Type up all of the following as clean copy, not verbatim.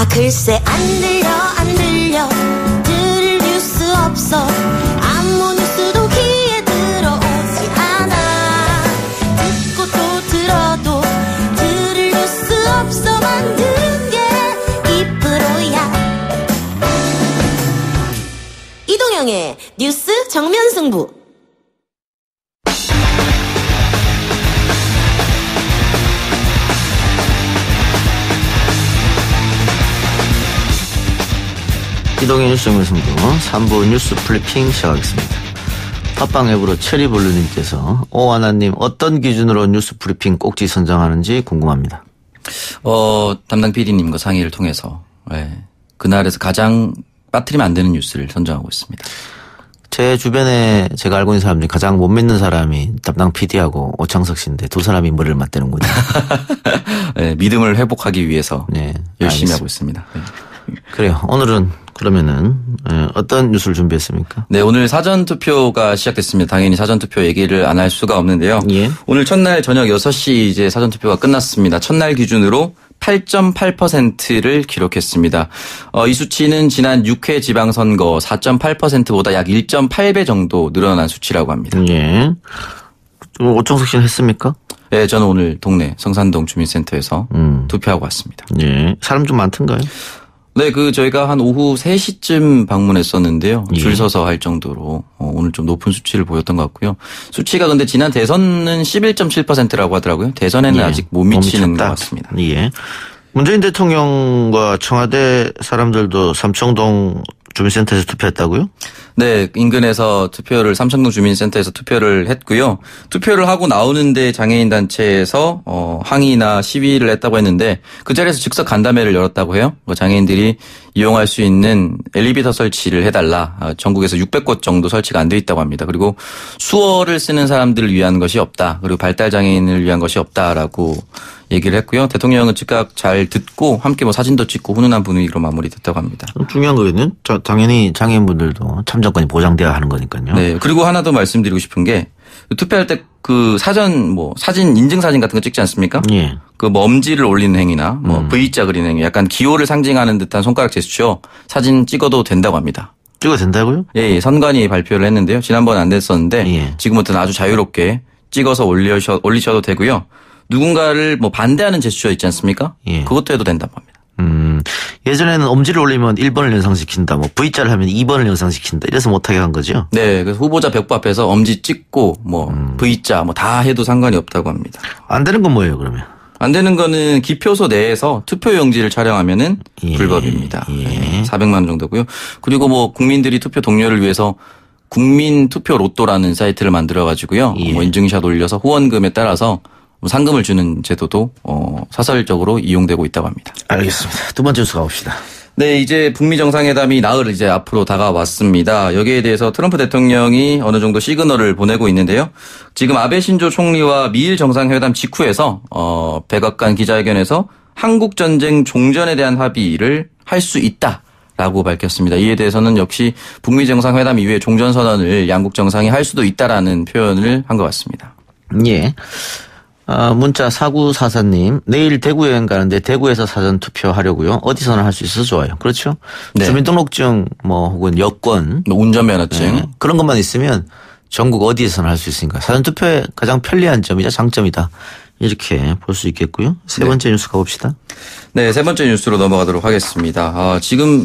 글쎄 안 들려 들을 뉴스 없어 아무 뉴스도 귀에 들어오지 않아 듣고 또 들어도 들을 뉴스 없어 만든 게 이프로야 이동영의 뉴스 정면 승부. 이동의 뉴스 정면 승부 3부 뉴스 플리핑 시작하겠습니다. 팟빵 앱으로 체리블루님께서 오하나님 어떤 기준으로 뉴스 브리핑 꼭지 선정하는지 궁금합니다. 담당 PD님과 상의를 통해서 그날에서 가장 빠뜨리면 안 되는 뉴스를 선정하고 있습니다. 제 주변에 제가 알고 있는 사람 중에 가장 못 믿는 사람이 담당 PD하고 오창석 씨인데 두 사람이 머리를 맞대는군요. 네, 믿음을 회복하기 위해서 열심히 알겠습니다. 하고 있습니다. 네. 그래요. 오늘은 그러면은 어떤 뉴스를 준비했습니까? 네, 오늘 사전투표가 시작됐습니다. 당연히 사전투표 얘기를 안 할 수가 없는데요. 예. 오늘 첫날 저녁 6시 이제 사전투표가 끝났습니다. 첫날 기준으로 8.8%를 기록했습니다. 이 수치는 지난 6회 지방선거 4.8%보다 약 1.8배 정도 늘어난 수치라고 합니다. 예. 오창석 씨는 했습니까? 네, 저는 오늘 동네 성산동 주민센터에서 투표하고 왔습니다. 예. 사람 좀 많던가요? 네, 저희가 한 오후 3시쯤 방문했었는데요. 예. 줄 서서 할 정도로 오늘 좀 높은 수치를 보였던 것 같고요. 수치가 근데 지난 대선은 11.7%라고 하더라고요. 대선에는 예. 아직 못 미치는 멈췄다. 것 같습니다. 예. 문재인 대통령과 청와대 사람들도 삼청동 주민센터에서 투표했다고요? 네, 인근에서 삼청동 주민센터에서 투표를 했고요. 투표를 하고 나오는데 장애인 단체에서 항의나 시위를 했다고 했는데 그 자리에서 즉석 간담회를 열었다고 해요. 장애인들이 이용할 수 있는 엘리베이터 설치를 해달라. 전국에서 600곳 정도 설치가 안 돼 있다고 합니다. 그리고 수어를 쓰는 사람들을 위한 것이 없다. 그리고 발달 장애인을 위한 것이 없다라고 얘기를 했고요. 대통령은 즉각 잘 듣고 함께 사진도 찍고 훈훈한 분위기로 마무리됐다고 합니다. 중요한 거거든요. 당연히 장애인분들도 참정권이 보장돼야 하는 거니까요. 네. 그리고 하나 더 말씀드리고 싶은 게 투표할 때 사진 인증 사진 같은 거 찍지 않습니까? 예. 엄지를 올리는 행위나 V자 그리는 행위, 약간 기호를 상징하는 듯한 손가락 제스처 사진 찍어도 된다고 합니다. 찍어도 된다고요? 예, 선관위 발표를 했는데요. 지난번에 안 됐었는데 예. 지금부터는 아주 자유롭게 찍어서 올리셔도 되고요. 누군가를 반대하는 제스처 있지 않습니까? 예. 그것도 해도 된다고 합니다. 예전에는 엄지를 올리면 1번을 연상시킨다, V자를 하면 2번을 연상시킨다, 이래서 못하게 한 거죠? 네, 그래서 후보자 벽보 앞에서 엄지 찍고 V자 다 해도 상관이 없다고 합니다. 안 되는 건 뭐예요, 그러면? 안 되는 거는 기표소 내에서 투표용지를 촬영하면은 예. 불법입니다. 예. 네, 400만 원 정도고요. 그리고 국민들이 투표 동료를 위해서 국민 투표 로또라는 사이트를 만들어 가지고요. 예. 인증샷 올려서 후원금에 따라서 상금을 주는 제도도 사설적으로 이용되고 있다고 합니다. 알겠습니다. 두 번째 뉴스 가봅시다. 네, 이제 북미 정상회담이 나흘 이제 앞으로 다가왔습니다. 여기에 대해서 트럼프 대통령이 어느 정도 시그널을 보내고 있는데요. 지금 아베 신조 총리와 미일 정상회담 직후에서 백악관 기자회견에서 한국 전쟁 종전에 대한 합의를 할 수 있다라고 밝혔습니다. 이에 대해서는 역시 북미 정상회담 이후에 종전 선언을 양국 정상이 할 수도 있다라는 표현을 한 것 같습니다. 예. 문자 4944님, 내일 대구 여행 가는데 대구에서 사전 투표하려고요. 어디서나 할 수 있어서 좋아요. 그렇죠? 네. 주민등록증 혹은 여권, 운전면허증 네. 그런 것만 있으면 전국 어디에서나 할 수 있으니까 사전 투표의 가장 편리한 점이자 장점이다. 이렇게 볼 수 있겠고요. 세 번째 뉴스 가봅시다. 네, 세 번째 뉴스로 넘어가도록 하겠습니다. 지금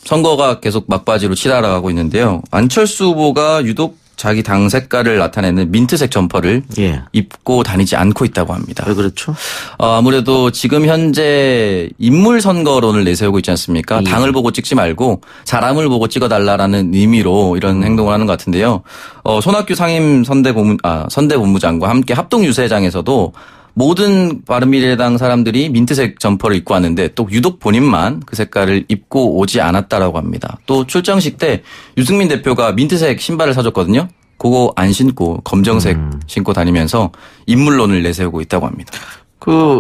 선거가 계속 막바지로 치달아가고 있는데요. 안철수 후보가 유독 자기 당 색깔을 나타내는 민트색 점퍼를 예. 입고 다니지 않고 있다고 합니다. 왜 그렇죠? 아무래도 지금 현재 인물 선거론을 내세우고 있지 않습니까? 예. 당을 보고 찍지 말고 사람을 보고 찍어달라라는 의미로 이런 행동을 하는 것 같은데요. 손학규 상임 선대본부장과 함께 합동유세장에서도 모든 바른미래당 사람들이 민트색 점퍼를 입고 왔는데 또 유독 본인만 그 색깔을 입고 오지 않았다라고 합니다. 또 출정식 때 유승민 대표가 민트색 신발을 사줬거든요. 그거 안 신고 검정색 신고 다니면서 인물론을 내세우고 있다고 합니다.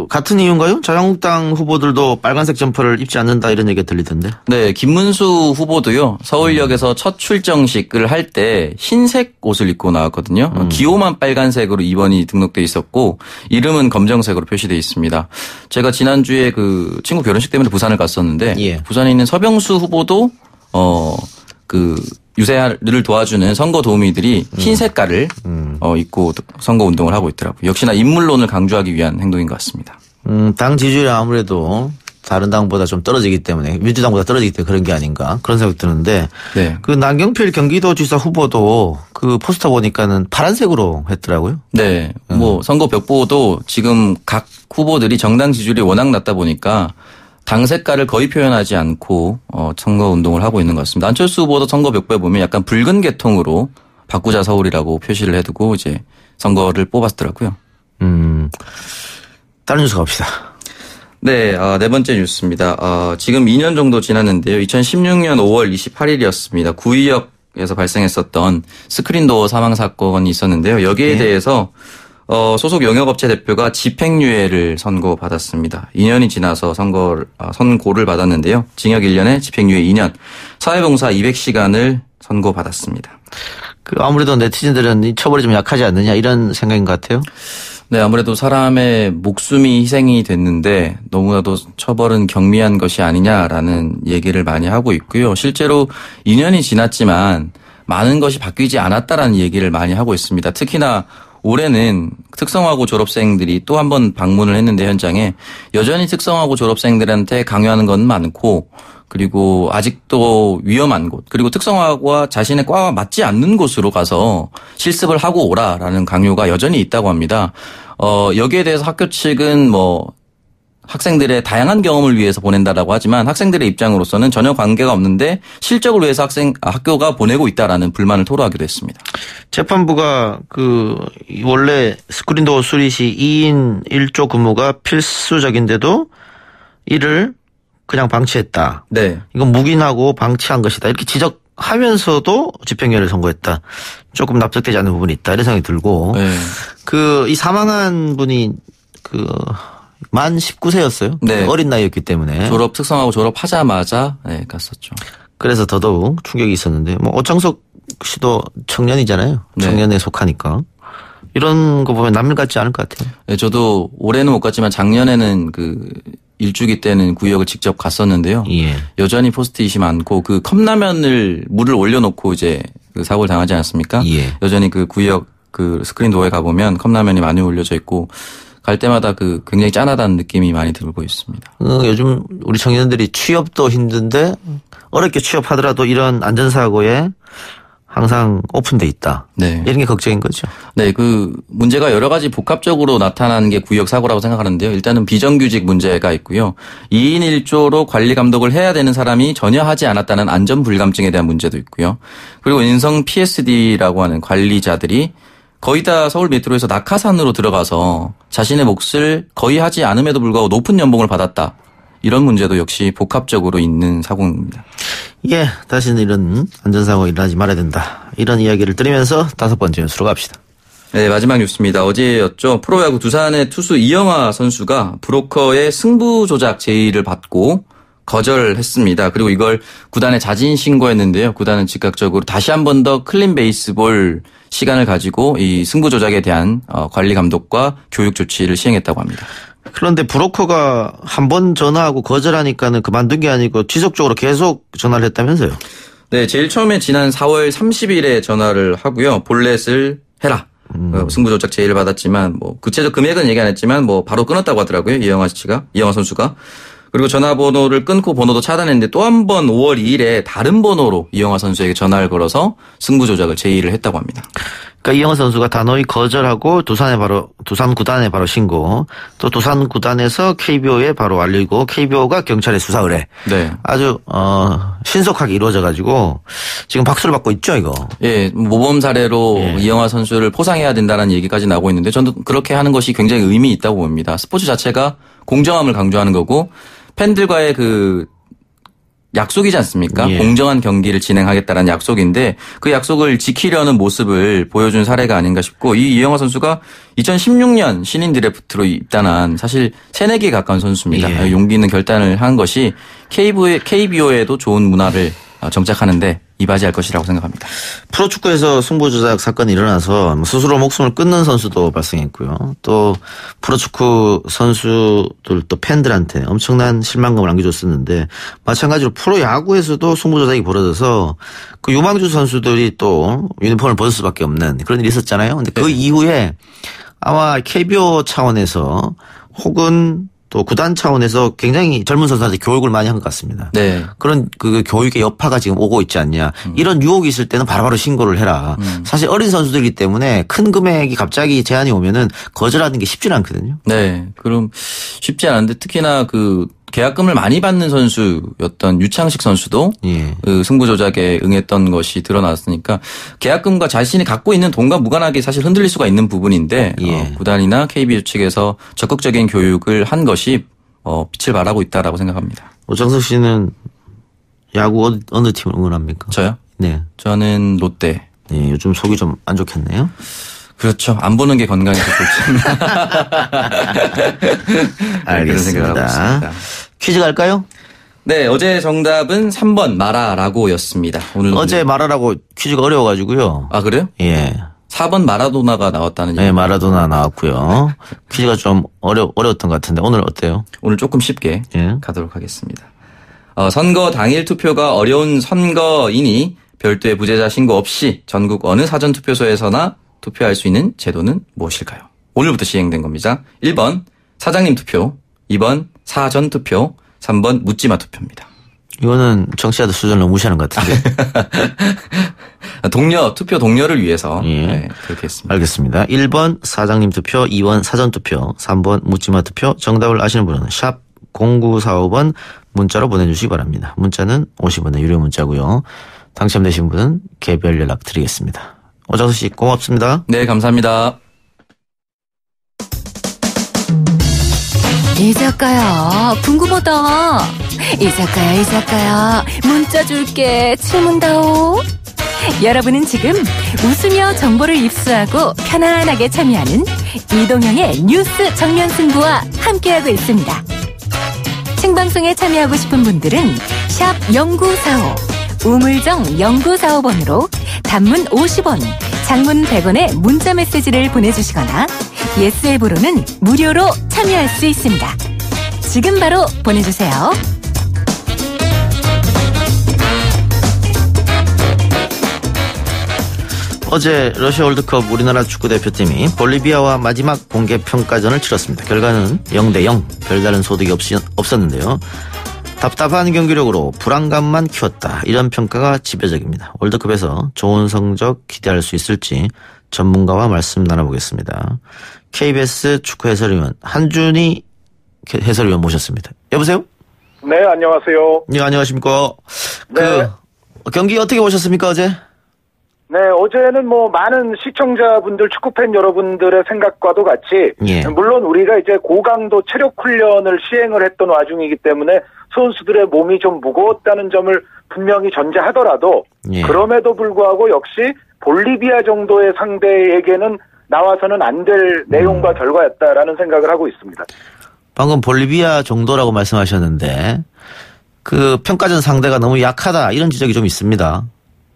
같은 이유인가요? 자유한국당 후보들도 빨간색 점퍼를 입지 않는다 이런 얘기가 들리던데. 네, 김문수 후보도요. 서울역에서 첫 출정식을 할 때 흰색 옷을 입고 나왔거든요. 기호만 빨간색으로 2번이 등록돼 있었고 이름은 검정색으로 표시돼 있습니다. 제가 지난주에 그 친구 결혼식 때문에 부산을 갔었는데 예. 부산에 있는 서병수 후보도 유세를 도와주는 선거 도우미들이 흰 색깔을 입고 선거 운동을 하고 있더라고요. 역시나 인물론을 강조하기 위한 행동인 것 같습니다. 당 지지율이 아무래도 다른 당보다 좀 떨어지기 때문에 민주당보다 떨어지기 때문에 그런 게 아닌가 그런 생각이 드는데 네. 남경필 경기도지사 후보도 포스터 보니까는 파란색으로 했더라고요. 네. 선거 벽보도 지금 각 후보들이 정당 지지율이 워낙 낮다 보니까 당 색깔을 거의 표현하지 않고 선거 운동을 하고 있는 것 같습니다. 안철수 후보도 선거 벽보에 보면 약간 붉은 계통으로 바꾸자 서울이라고 표시를 해두고 이제 선거를 뽑았더라고요. 다른 뉴스 갑시다. 네, 네 번째 뉴스입니다. 지금 2년 정도 지났는데요. 2016년 5월 28일이었습니다. 구의역에서 발생했었던 스크린도어 사망 사건이 있었는데요. 여기에 대해서 소속 영역업체 대표가 집행유예를 선고받았습니다. 2년이 지나서 선고를 받았는데요. 징역 1년에 집행유예 2년, 사회봉사 200시간을 선고받았습니다. 아무래도 네티즌들은 이 처벌이 좀 약하지 않느냐 이런 생각인 것 같아요. 네, 아무래도 사람의 목숨이 희생이 됐는데 너무나도 처벌은 경미한 것이 아니냐라는 얘기를 많이 하고 있고요. 실제로 2년이 지났지만 많은 것이 바뀌지 않았다라는 얘기를 많이 하고 있습니다. 특히나 올해는 특성화고 졸업생들이 또 한 번 방문을 했는데 현장에 여전히 특성화고 졸업생들한테 강요하는 건 많고 그리고 아직도 위험한 곳 그리고 특성화고와 자신의 과와 맞지 않는 곳으로 가서 실습을 하고 오라라는 강요가 여전히 있다고 합니다. 여기에 대해서 학교 측은 학생들의 다양한 경험을 위해서 보낸다라고 하지만 학생들의 입장으로서는 전혀 관계가 없는데 실적을 위해서 학교가 보내고 있다라는 불만을 토로하기도 했습니다. 재판부가 원래 스크린도어 수리 시 2인 1조 근무가 필수적인데도 이를 그냥 방치했다. 네. 이건 묵인하고 방치한 것이다. 이렇게 지적하면서도 집행유예를 선고했다. 조금 납득되지 않는 부분이 있다. 이런 생각이 들고. 네. 이 사망한 분이 만 19세였어요. 네. 어린 나이였기 때문에. 특성화고 졸업하자마자 갔었죠. 그래서 더더욱 충격이 있었는데 오창석 씨도 청년이잖아요. 네. 청년에 속하니까. 이런 거 보면 남일 같지 않을 것 같아요. 네, 저도 올해는 못 갔지만 작년에는 일주기 때는 구역을 직접 갔었는데요. 예. 여전히 포스트잇이 많고 컵라면을 물을 올려놓고 이제 사고를 당하지 않았습니까? 예. 여전히 구역 스크린 도어에 가보면 컵라면이 많이 올려져 있고 갈 때마다 굉장히 짠하다는 느낌이 많이 들고 있습니다. 요즘 우리 청년들이 취업도 힘든데 어렵게 취업하더라도 이런 안전사고에 항상 오픈돼 있다. 네. 이런 게 걱정인 거죠. 네, 문제가 여러 가지 복합적으로 나타나는 게 구역 사고라고 생각하는데요. 일단은 비정규직 문제가 있고요. 2인 1조로 관리 감독을 해야 되는 사람이 전혀 하지 않았다는 안전 불감증에 대한 문제도 있고요. 그리고 인성 PSD라고 하는 관리자들이 거의 다 서울 메트로에서 낙하산으로 들어가서 자신의 몫을 거의 하지 않음에도 불구하고 높은 연봉을 받았다. 이런 문제도 역시 복합적으로 있는 사고입니다. 예, 다시는 이런 안전사고 일어나지 말아야 된다. 이런 이야기를 들으면서 5번째 뉴스로 갑시다. 네, 마지막 뉴스입니다. 어제였죠. 프로야구 두산의 투수 이영하 선수가 브로커의 승부 조작 제의를 받고 거절했습니다. 그리고 이걸 구단에 자진 신고했는데요. 구단은 즉각적으로 다시 한 번 더 클린 베이스볼 시간을 가지고 이 승부 조작에 대한 관리 감독과 교육 조치를 시행했다고 합니다. 그런데 브로커가 한 번 전화하고 거절하니까는 그만둔 게 아니고 지속적으로 계속 전화를 했다면서요? 네, 제일 처음에 지난 4월 30일에 전화를 하고요. 볼넷을 해라. 승부 조작 제의를 받았지만 구체적 금액은 얘기 안 했지만 바로 끊었다고 하더라고요. 이영하 선수가. 그리고 전화번호를 끊고 번호도 차단했는데 또 한 번 5월 2일에 다른 번호로 이영하 선수에게 전화를 걸어서 승부 조작을 제의를 했다고 합니다. 그러니까 이영하 선수가 단호히 거절하고 두산 구단에 바로 신고, 또 두산 구단에서 KBO에 바로 알리고 KBO가 경찰에 수사 의뢰. 네. 아주 신속하게 이루어져 가지고 지금 박수를 받고 있죠, 이거. 예, 모범 사례로 예. 이영하 선수를 포상해야 된다는 얘기까지 나오고 있는데 저는 그렇게 하는 것이 굉장히 의미 있다고 봅니다. 스포츠 자체가 공정함을 강조하는 거고 팬들과의 약속이지 않습니까? 예. 공정한 경기를 진행하겠다는 약속인데 그 약속을 지키려는 모습을 보여준 사례가 아닌가 싶고 이 이영하 선수가 2016년 신인 드래프트로 입단한 사실 새내기에 가까운 선수입니다. 예. 용기 있는 결단을 한 것이 KBO에도 좋은 문화를 정착하는데 이바지할 것이라고 생각합니다. 프로축구에서 승부 조작 사건이 일어나서 스스로 목숨을 끊는 선수도 발생했고요. 또 프로축구 선수들 또 팬들한테 엄청난 실망감을 안겨줬었는데 마찬가지로 프로야구에서도 승부 조작이 벌어져서 그 유망주 선수들이 또 유니폼을 벗을 수밖에 없는 그런 일이 있었잖아요. 근데 그 이후에 아마 KBO 차원에서 혹은 또 구단 차원에서 굉장히 젊은 선수한테 교육을 많이 한 것 같습니다. 네. 그런 그 교육의 여파가 지금 오고 있지 않냐. 이런 유혹이 있을 때는 바로바로 신고를 해라. 사실 어린 선수들이기 때문에 큰 금액이 갑자기 제한이 오면은 거절하는 게 쉽지는 않거든요. 네. 그럼 쉽지 않은데 특히나 그 계약금을 많이 받는 선수였던 유창식 선수도 예. 그 승부 조작에 응했던 것이 드러났으니까 계약금과 자신이 갖고 있는 돈과 무관하게 사실 흔들릴 수가 있는 부분인데 예. 구단이나 KBO 측에서 적극적인 교육을 한 것이 빛을 발하고 있다라고 생각합니다. 오창석 씨는 야구 어느 팀을 응원합니까? 저요? 네. 저는 롯데. 네, 요즘 속이 좀 안 좋겠네요. 그렇죠. 안 보는 게 건강에 더 좋지. 그런 생각을 하고 있습니다. 퀴즈 갈까요? 네, 어제 정답은 3번 마라라고였습니다. 오늘 어제 말하라고 퀴즈가 어려워가지고요. 아 그래요? 예. 4번 마라도나가 나왔다는 얘기. 네, 마라도나 나왔고요. 퀴즈가 좀 어려웠던 것 같은데 오늘 어때요? 오늘 조금 쉽게 예. 가도록 하겠습니다. 선거 당일 투표가 어려운 선거이니 별도의 부재자 신고 없이 전국 어느 사전투표소에서나 투표할 수 있는 제도는 무엇일까요? 오늘부터 시행된 겁니다. 1번 사장님 투표, 2번 사전투표, 3번 묻지마 투표입니다. 이거는 정치자들 수준을 너무 무시하는 것 같은데. 투표 동료를 위해서 예. 네, 그렇게 했습니다. 알겠습니다. 1번 사장님 투표, 2번 사전투표, 3번 묻지마 투표. 정답을 아시는 분은 샵 0945번 문자로 보내주시기 바랍니다. 문자는 50원의 유료 문자고요. 당첨되신 분은 개별 연락 드리겠습니다. 오정수 씨 고맙습니다. 네, 감사합니다. 이 작가야, 궁금하다. 이 작가야, 문자 줄게. 질문다오. 여러분은 지금 웃으며 정보를 입수하고 편안하게 참여하는 이동형의 뉴스 정면 승부와 함께하고 있습니다. 생방송에 참여하고 싶은 분들은 샵 0945, 우물정 0945번으로 단문 50원, 장문 100원의 문자 메시지를 보내주시거나 예스 앱으로는 무료로 참여할 수 있습니다. 지금 바로 보내주세요. 어제 러시아 월드컵 우리나라 축구대표팀이 볼리비아와 마지막 공개 평가전을 치렀습니다. 결과는 0대0, 별다른 소득이 없었는데요. 답답한 경기력으로 불안감만 키웠다. 이런 평가가 지배적입니다. 월드컵에서 좋은 성적 기대할 수 있을지 전문가와 말씀 나눠보겠습니다. KBS 축구 해설위원 한준희 해설위원 모셨습니다. 여보세요? 네, 안녕하세요. 네, 안녕하십니까? 네. 경기 어떻게 보셨습니까, 어제? 네, 어제는 많은 시청자분들, 축구팬 여러분들의 생각과도 같이, 예. 물론 우리가 이제 고강도 체력 훈련을 시행을 했던 와중이기 때문에 선수들의 몸이 좀 무거웠다는 점을 분명히 전제하더라도, 예. 그럼에도 불구하고 역시 볼리비아 정도의 상대에게는 나와서는 안 될 내용과 결과였다라는 생각을 하고 있습니다. 방금 볼리비아 정도라고 말씀하셨는데, 그 평가전 상대가 너무 약하다, 이런 지적이 좀 있습니다.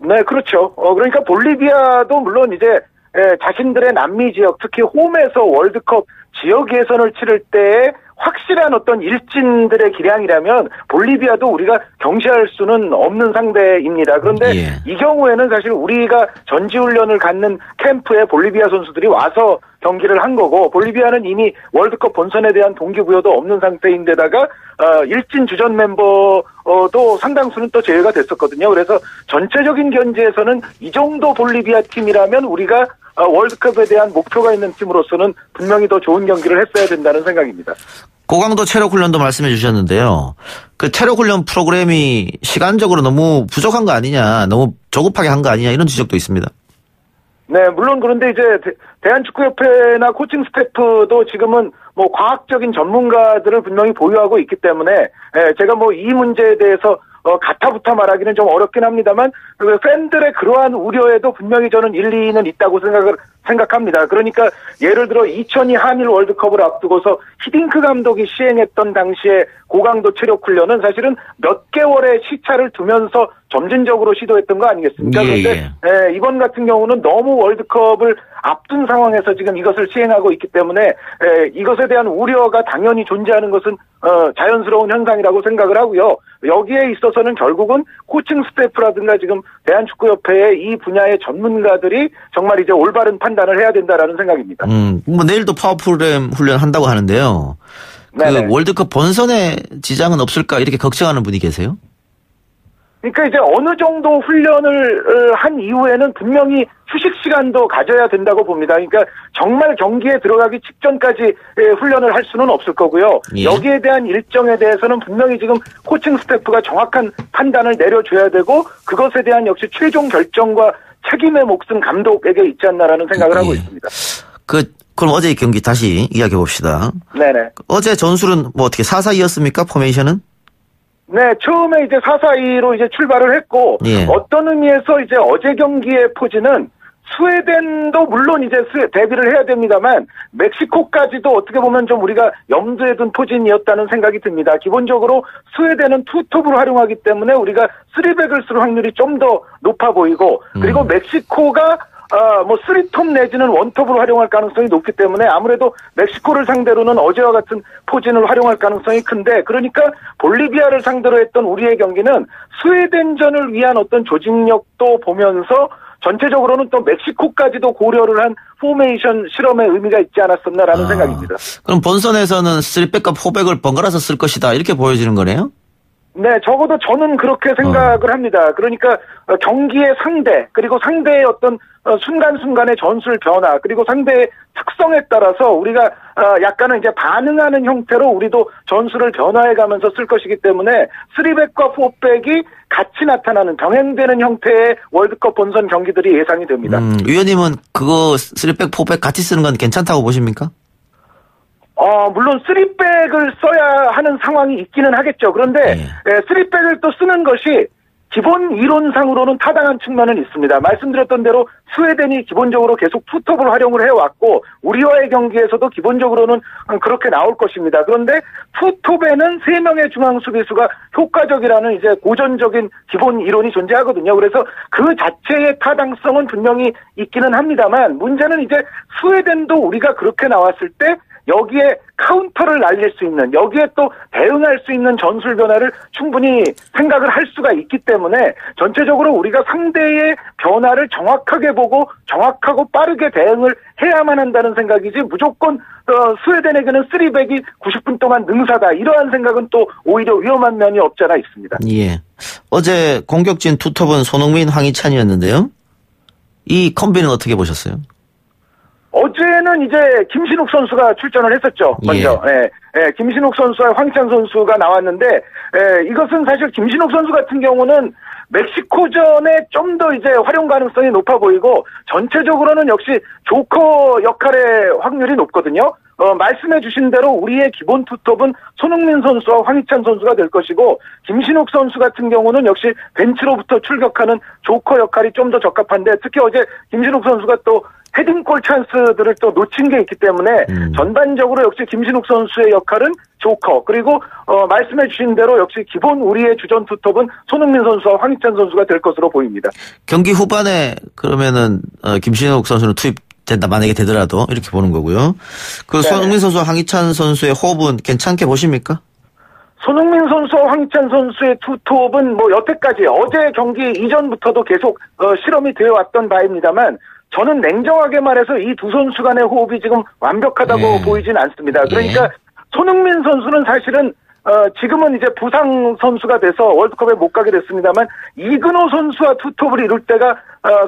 네, 그렇죠. 그러니까 볼리비아도 물론 이제 자신들의 남미 지역, 특히 홈에서 월드컵 지역 예선을 치를 때 확실한 어떤 일진들의 기량이라면 볼리비아도 우리가 경시할 수는 없는 상대입니다. 그런데 예. 이 경우에는 사실 우리가 전지훈련을 갖는 캠프에 볼리비아 선수들이 와서 경기를 한 거고, 볼리비아는 이미 월드컵 본선에 대한 동기부여도 없는 상태인데다가 일진 주전 멤버도 상당수는 또 제외가 됐었거든요. 그래서 전체적인 견지에서는 이 정도 볼리비아 팀이라면 우리가 월드컵에 대한 목표가 있는 팀으로서는 분명히 더 좋은 경기를 했어야 된다는 생각입니다. 고강도 체력 훈련도 말씀해 주셨는데요. 그 체력 훈련 프로그램이 시간적으로 너무 부족한 거 아니냐, 너무 조급하게 한 거 아니냐, 이런 지적도 있습니다. 네, 물론 그런데 이제 대한축구협회나 코칭 스태프도 지금은 과학적인 전문가들을 분명히 보유하고 있기 때문에 제가 이 문제에 대해서 가타부타 말하기는 좀 어렵긴 합니다만 그 팬들의 그러한 우려에도 분명히 저는 일리는 있다고 생각합니다. 그러니까 예를 들어 2002 한일 월드컵을 앞두고서 히딩크 감독이 시행했던 당시에 고강도 체력 훈련은 사실은 몇 개월의 시차를 두면서 점진적으로 시도했던 거 아니겠습니까? 그런데 이번 같은 경우는 너무 월드컵을 앞둔 상황에서 지금 이것을 시행하고 있기 때문에 이것에 대한 우려가 당연히 존재하는 것은 자연스러운 현상이라고 생각을 하고요. 여기에 있어서는 결국은 코칭 스태프라든가 지금 대한축구협회의 이 분야의 전문가들이 정말 이제 올바른 판단을 해야 된다라는 생각입니다. 뭐 내일도 파워프로그램 훈련한다고 하는데요. 그 월드컵 본선에 지장은 없을까 이렇게 걱정하는 분이 계세요? 그러니까 이제 어느 정도 훈련을 한 이후에는 분명히 휴식 시간도 가져야 된다고 봅니다. 그러니까 정말 경기에 들어가기 직전까지 훈련을 할 수는 없을 거고요. 예. 여기에 대한 일정에 대해서는 분명히 지금 코칭 스태프가 정확한 판단을 내려줘야 되고 그것에 대한 역시 최종 결정과 책임의 몫은 감독에게 있지 않나라는 생각을 하고 있습니다. 그럼 어제 경기 다시 이야기해 봅시다. 네네. 어제 전술은 뭐 어떻게 4-4-2였습니까? 포메이션은? 네, 처음에 이제 4-4-2로 이제 출발을 했고, 예. 어떤 의미에서 이제 어제 경기의 포지는 스웨덴도 물론 이제 대비를 해야 됩니다만, 멕시코까지도 어떻게 보면 좀 우리가 염두에 둔 포진이었다는 생각이 듭니다. 기본적으로 스웨덴은 투톱으로 활용하기 때문에 우리가 3백을 쓸 확률이 좀 더 높아 보이고, 그리고 멕시코가 뭐 3톱 내지는 1톱으로 활용할 가능성이 높기 때문에 아무래도 멕시코를 상대로는 어제와 같은 포진을 활용할 가능성이 큰데 그러니까 볼리비아를 상대로 했던 우리의 경기는 스웨덴전을 위한 어떤 조직력도 보면서 전체적으로는 또 멕시코까지도 고려를 한 포메이션 실험의 의미가 있지 않았었나라는 생각입니다. 그럼 본선에서는 3백과 4백을 번갈아서 쓸 것이다 이렇게 보여지는 거네요? 네, 적어도 저는 그렇게 생각을 합니다. 그러니까 경기의 상대 그리고 상대의 어떤 순간순간의 전술 변화 그리고 상대의 특성에 따라서 우리가 약간은 이제 반응하는 형태로 우리도 전술을 변화해가면서 쓸 것이기 때문에 3백과 4백이 같이 나타나는 병행되는 형태의 월드컵 본선 경기들이 예상이 됩니다. 위원님은 그거 3백, 4백 같이 쓰는 건 괜찮다고 보십니까? 물론 3백을 써야 하는 상황이 있기는 하겠죠. 그런데 3백을 또 쓰는 것이 기본 이론상으로는 타당한 측면은 있습니다. 말씀드렸던 대로 스웨덴이 기본적으로 계속 투톱을 활용을 해왔고 우리와의 경기에서도 기본적으로는 그렇게 나올 것입니다. 그런데 투톱에는 3명의 중앙 수비수가 효과적이라는 이제 고전적인 기본 이론이 존재하거든요. 그래서 그 자체의 타당성은 분명히 있기는 합니다만 문제는 이제 스웨덴도 우리가 그렇게 나왔을 때 여기에 카운터를 날릴 수 있는 여기에 또 대응할 수 있는 전술 변화를 충분히 생각을 할 수가 있기 때문에 전체적으로 우리가 상대의 변화를 정확하게 보고 정확하고 빠르게 대응을 해야만 한다는 생각이지 무조건 스웨덴에게는 3백이 90분 동안 능사다 이러한 생각은 또 오히려 위험한 면이 없지 않아 있습니다. 예. 어제 공격진 투톱은 손흥민, 황희찬이었는데요. 이 콤비는 어떻게 보셨어요? 어제는 이제 김신욱 선수가 출전을 했었죠. 먼저. 김신욱 선수와 황희찬 선수가 나왔는데 이것은 사실 김신욱 선수 같은 경우는 멕시코전에 좀 더 이제 활용 가능성이 높아 보이고 전체적으로는 역시 조커 역할의 확률이 높거든요. 말씀해 주신 대로 우리의 기본 투톱은 손흥민 선수와 황희찬 선수가 될 것이고 김신욱 선수 같은 경우는 역시 벤치로부터 출격하는 조커 역할이 좀 더 적합한데 특히 어제 김신욱 선수가 또 헤딩골 찬스들을 또 놓친 게 있기 때문에 전반적으로 역시 김신욱 선수의 역할은 조커 그리고 말씀해 주신 대로 역시 기본 우리의 주전 투톱은 손흥민 선수와 황희찬 선수가 될 것으로 보입니다. 경기 후반에 그러면은 김신욱 선수는 투입된다 만약에 되더라도 이렇게 보는 거고요. 그 손흥민 선수와 황희찬 선수의 호흡은 괜찮게 보십니까? 손흥민 선수와 황희찬 선수의 투톱은 뭐 여태까지 어제 경기 이전부터도 계속 실험이 되어 왔던 바입니다만 저는 냉정하게 말해서 이 두 선수 간의 호흡이 지금 완벽하다고 보이진 않습니다. 그러니까 손흥민 선수는 사실은 지금은 이제 부상 선수가 돼서 월드컵에 못 가게 됐습니다만 이근호 선수와 투톱을 이룰 때가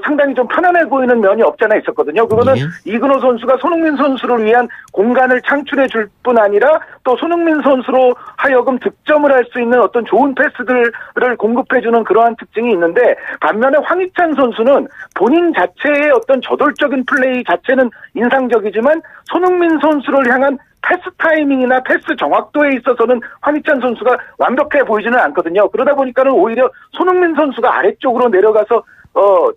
상당히 좀 편안해 보이는 면이 없잖아 있었거든요. 그거는 이근호 선수가 손흥민 선수를 위한 공간을 창출해 줄 뿐 아니라 또 손흥민 선수로 하여금 득점을 할 수 있는 어떤 좋은 패스들을 공급해 주는 그러한 특징이 있는데 반면에 황희찬 선수는 본인 자체의 어떤 저돌적인 플레이 자체는 인상적이지만 손흥민 선수를 향한 패스 타이밍이나 패스 정확도에 있어서는 황희찬 선수가 완벽해 보이지는 않거든요. 그러다 보니까는 오히려 손흥민 선수가 아래쪽으로 내려가서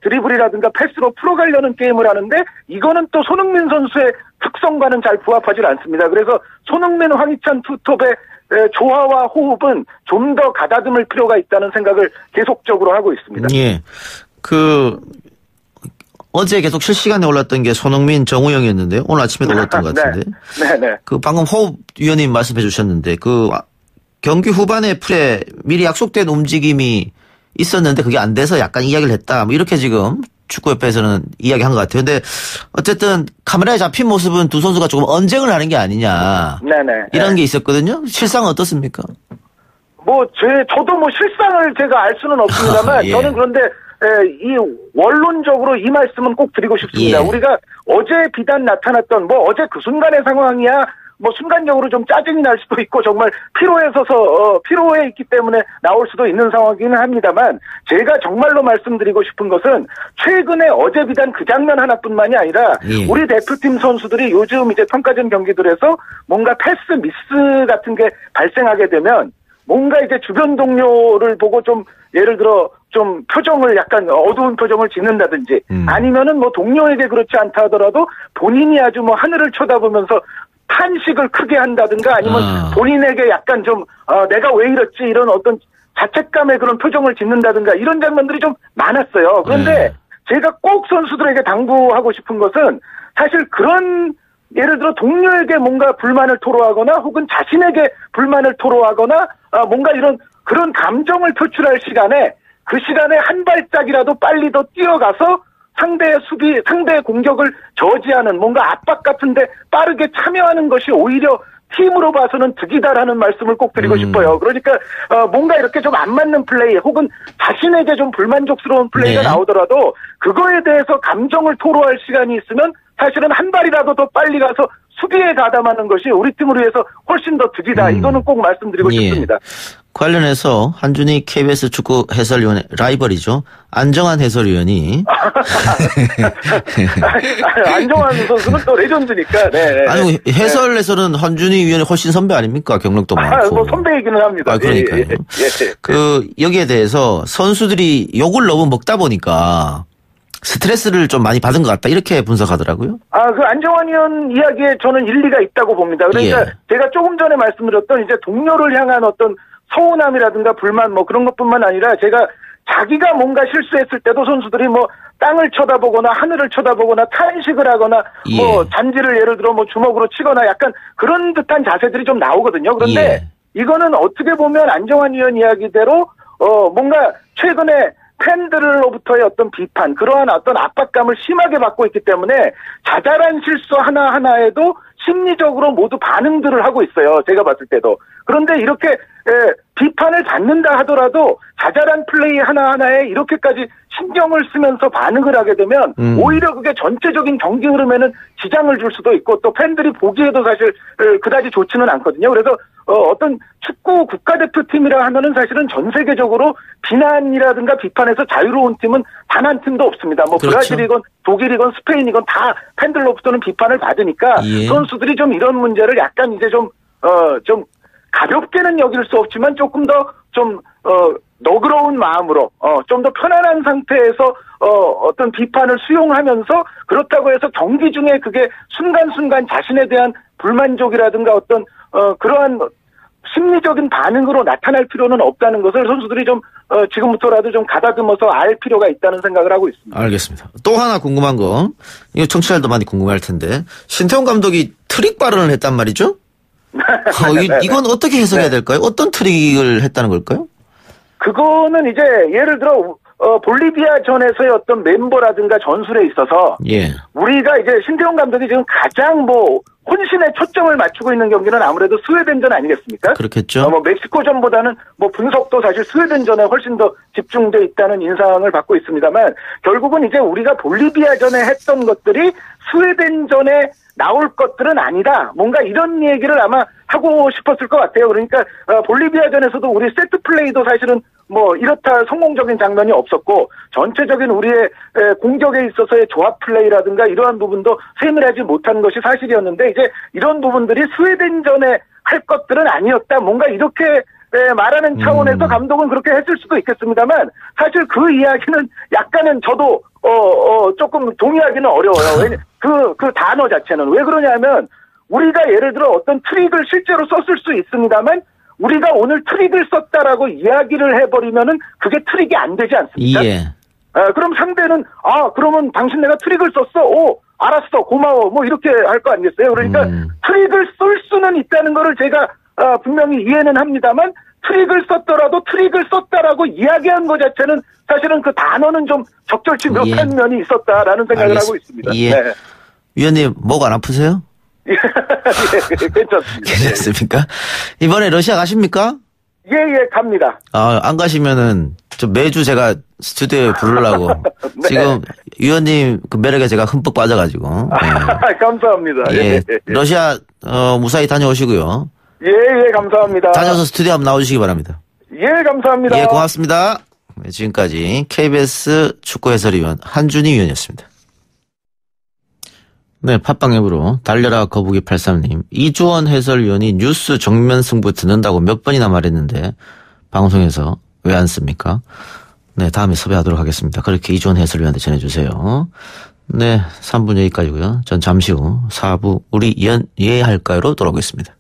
드리블이라든가 패스로 풀어가려는 게임을 하는데 이거는 또 손흥민 선수의 특성과는 잘 부합하지 않습니다. 그래서 손흥민, 황희찬 투톱의 조화와 호흡은 좀 더 가다듬을 필요가 있다는 생각을 계속적으로 하고 있습니다. 예. 어제 계속 실시간에 올랐던 게 손흥민, 정우영이었는데요. 오늘 아침에도 올랐던 것 같은데. 네. 방금 호흡 위원님 말씀해 주셨는데 경기 후반에 풀에 미리 약속된 움직임이 있었는데 그게 안 돼서 약간 이야기를 했다. 이렇게 지금 축구협회에서는 이야기한 것 같아요. 근데 어쨌든 카메라에 잡힌 모습은 두 선수가 조금 언쟁을 하는 게 아니냐. 네네. 이런 게 있었거든요. 실상은 어떻습니까? 저도 실상을 제가 알 수는 없습니다만 예. 저는 그런데 이 원론적으로 이 말씀은 꼭 드리고 싶습니다. 예. 우리가 어제 비단 나타났던 어제 그 순간의 상황이야 순간적으로 좀 짜증이 날 수도 있고 정말 피로해 있기 때문에 나올 수도 있는 상황이긴 합니다만 제가 정말로 말씀드리고 싶은 것은 최근에 어제 비단 그 장면 하나뿐만이 아니라 예. 우리 대표팀 선수들이 요즘 이제 평가전 경기들에서 뭔가 패스 미스 같은 게 발생하게 되면 뭔가 이제 주변 동료를 보고 좀 예를 들어 좀 표정을 약간 어두운 표정을 짓는다든지 아니면은 동료에게 그렇지 않다 하더라도 본인이 아주 하늘을 쳐다보면서 탄식을 크게 한다든가 아니면 본인에게 약간 좀 내가 왜 이랬지 이런 어떤 자책감의 그런 표정을 짓는다든가 이런 장면들이 좀 많았어요. 그런데 제가 꼭 선수들에게 당부하고 싶은 것은 사실 그런 예를 들어 동료에게 뭔가 불만을 토로하거나 혹은 자신에게 불만을 토로하거나 뭔가 이런 그런 감정을 표출할 시간에 그 시간에 한 발짝이라도 빨리 더 뛰어가서 상대의 공격을 저지하는 뭔가 압박 같은데 빠르게 참여하는 것이 오히려 팀으로 봐서는 득이다라는 말씀을 꼭 드리고 싶어요. 그러니까 뭔가 이렇게 좀 안 맞는 플레이 혹은 자신에게 좀 불만족스러운 플레이가 나오더라도 그거에 대해서 감정을 토로할 시간이 있으면 사실은 한 발이라도 더 빨리 가서 수비에 가담하는 것이 우리 팀을 위해서 훨씬 더 득이다. 이거는 꼭 말씀드리고 싶습니다. 관련해서 한준희 KBS 축구 해설위원의 라이벌이죠. 안정환 해설위원이. 안정환 선수는 또 레전드니까. 네. 아니 해설에서는 한준희 위원이 훨씬 선배 아닙니까? 경력도 많고. 선배이기는 합니다. 그러니까요. 여기에 대해서 선수들이 욕을 너무 먹다 보니까 스트레스를 좀 많이 받은 것 같다. 이렇게 분석하더라고요. 그 안정환 의원 이야기에 저는 일리가 있다고 봅니다. 그러니까 제가 조금 전에 말씀드렸던 이제 동료를 향한 어떤 서운함이라든가 불만 그런 것뿐만 아니라 제가 자기가 뭔가 실수했을 때도 선수들이 땅을 쳐다보거나 하늘을 쳐다보거나 탄식을 하거나 잔지를 예를 들어 주먹으로 치거나 약간 그런 듯한 자세들이 좀 나오거든요. 그런데 이거는 어떻게 보면 안정환 의원 이야기대로 뭔가 최근에 팬들로부터의 어떤 비판, 그러한 어떤 압박감을 심하게 받고 있기 때문에 자잘한 실수 하나하나에도 심리적으로 모두 반응들을 하고 있어요. 제가 봤을 때도. 그런데 이렇게 비판을 받는다 하더라도 자잘한 플레이 하나하나에 이렇게까지 신경을 쓰면서 반응을 하게 되면 오히려 그게 전체적인 경기 흐름에는 지장을 줄 수도 있고 또 팬들이 보기에도 사실 그다지 좋지는 않거든요. 그래서 어떤 축구 국가대표팀이라 하면은 사실은 전 세계적으로 비난이라든가 비판에서 자유로운 팀은 단 한 팀도 없습니다. 그렇죠. 브라질이건 독일이건 스페인이건 다 팬들로부터는 비판을 받으니까 선수들이 좀 이런 문제를 약간 이제 좀 가볍게는 여길 수 없지만 조금 더 좀 너그러운 마음으로 좀 더 편안한 상태에서 어떤 비판을 수용하면서 그렇다고 해서 경기 중에 그게 순간순간 자신에 대한 불만족이라든가 어떤 그러한 심리적인 반응으로 나타날 필요는 없다는 것을 선수들이 좀 지금부터라도 좀 가다듬어서 알 필요가 있다는 생각을 하고 있습니다. 알겠습니다. 또 하나 궁금한 거, 이거 청취자들도 많이 궁금할 텐데 신태용 감독이 트릭 발언을 했단 말이죠? 이건 어떻게 해석해야 될까요? 어떤 트릭을 했다는 걸까요? 그거는 이제 예를 들어 볼리비아전에서의 어떤 멤버라든가 전술에 있어서 우리가 이제 신태용 감독이 지금 가장 혼신의 초점을 맞추고 있는 경기는 아무래도 스웨덴전 아니겠습니까? 그렇겠죠. 멕시코전보다는 분석도 사실 스웨덴전에 훨씬 더 집중돼 있다는 인상을 받고 있습니다만 결국은 이제 우리가 볼리비아전에 했던 것들이 스웨덴전에 나올 것들은 아니다. 뭔가 이런 얘기를 아마 하고 싶었을 것 같아요. 그러니까 볼리비아전에서도 우리 세트 플레이도 사실은 뭐 이렇다 성공적인 장면이 없었고 전체적인 우리의 공격에 있어서의 조합 플레이라든가 이러한 부분도 세밀하지 못한 것이 사실이었는데 이제 이런 부분들이 스웨덴전에 할 것들은 아니었다. 뭔가 이렇게 말하는 차원에서 감독은 그렇게 했을 수도 있겠습니다만 사실 그 이야기는 약간은 저도 조금 동의하기는 어려워요. 그 단어 자체는 왜 그러냐면 우리가 예를 들어 어떤 트릭을 실제로 썼을 수 있습니다만 우리가 오늘 트릭을 썼다라고 이야기를 해버리면은 그게 트릭이 안 되지 않습니까? 예. 그럼 상대는 그러면 당신 내가 트릭을 썼어. 오, 알았어, 고마워. 뭐 이렇게 할 거 아니겠어요? 그러니까 트릭을 쓸 수는 있다는 거를 제가 분명히 이해는 합니다만 트릭을 썼더라도 트릭을 썼다라고 이야기한 것 자체는 사실은 그 단어는 좀 적절치 못한 면이 있었다라는 생각을 하고 있습니다. 예. 네. 위원님 목 안 아프세요? 예, 괜찮습니다. 괜찮습니까? 이번에 러시아 가십니까? 예, 갑니다. 안 가시면은 좀 매주 제가 스튜디오에 부르려고 네. 지금 위원님 그 매력에 제가 흠뻑 빠져가지고. 네. 감사합니다. 예. 러시아 무사히 다녀오시고요. 예, 감사합니다. 다녀와서 스튜디오 한번 나와주시기 바랍니다. 예, 감사합니다. 예, 고맙습니다. 네, 지금까지 KBS 축구 해설위원 한준희 위원이었습니다. 네, 팟빵 앱으로 달려라 거북이 83님. 이주원 해설위원이 뉴스 정면 승부 듣는다고 몇 번이나 말했는데 방송에서 왜 안 씁니까? 네, 다음에 섭외하도록 하겠습니다. 그렇게 이주원 해설위원한테 전해주세요. 네, 3분 여기까지고요. 전 잠시 후 4부 우리 이해할까요로 돌아오겠습니다.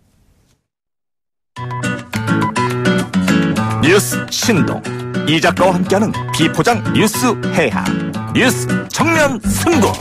뉴스 신동 이 작가와 함께하는 비포장 뉴스 해학 뉴스 정면 승부.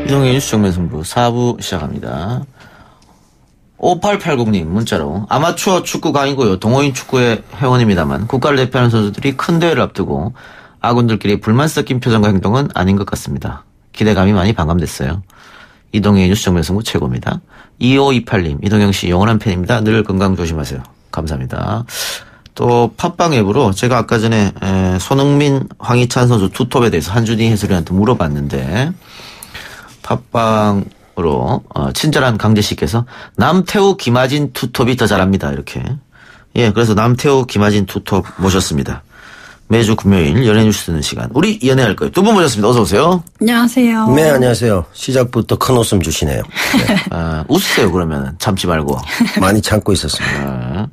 이동의 뉴스 정면 승부 4부 시작합니다. 5880님 문자로 아마추어 축구가 아니고요. 동호인 축구의 회원입니다만 국가를 대표하는 선수들이 큰 대회를 앞두고 아군들끼리 불만 섞인 표정과 행동은 아닌 것 같습니다. 기대감이 많이 반감됐어요. 이동의 뉴스 정면 승부 최고입니다. 2528님 이동영 씨 영원한 팬입니다. 늘 건강 조심하세요. 감사합니다. 또 팟빵 앱으로 제가 아까 전에 손흥민, 황희찬 선수 투톱에 대해서 한준희 해설위원한테 물어봤는데 팟빵으로 친절한 강재 씨께서 남태우, 김하진 투톱이 더 잘합니다. 이렇게. 예, 그래서 남태우, 김하진 투톱 모셨습니다. 매주 금요일 연예 뉴스 듣는 시간. 우리 연애할 거예요. 두 분 모셨습니다. 어서 오세요. 안녕하세요. 네, 안녕하세요. 시작부터 큰 웃음 주시네요. 네. 웃으세요. 그러면 참지 말고. 많이 참고 있었습니다.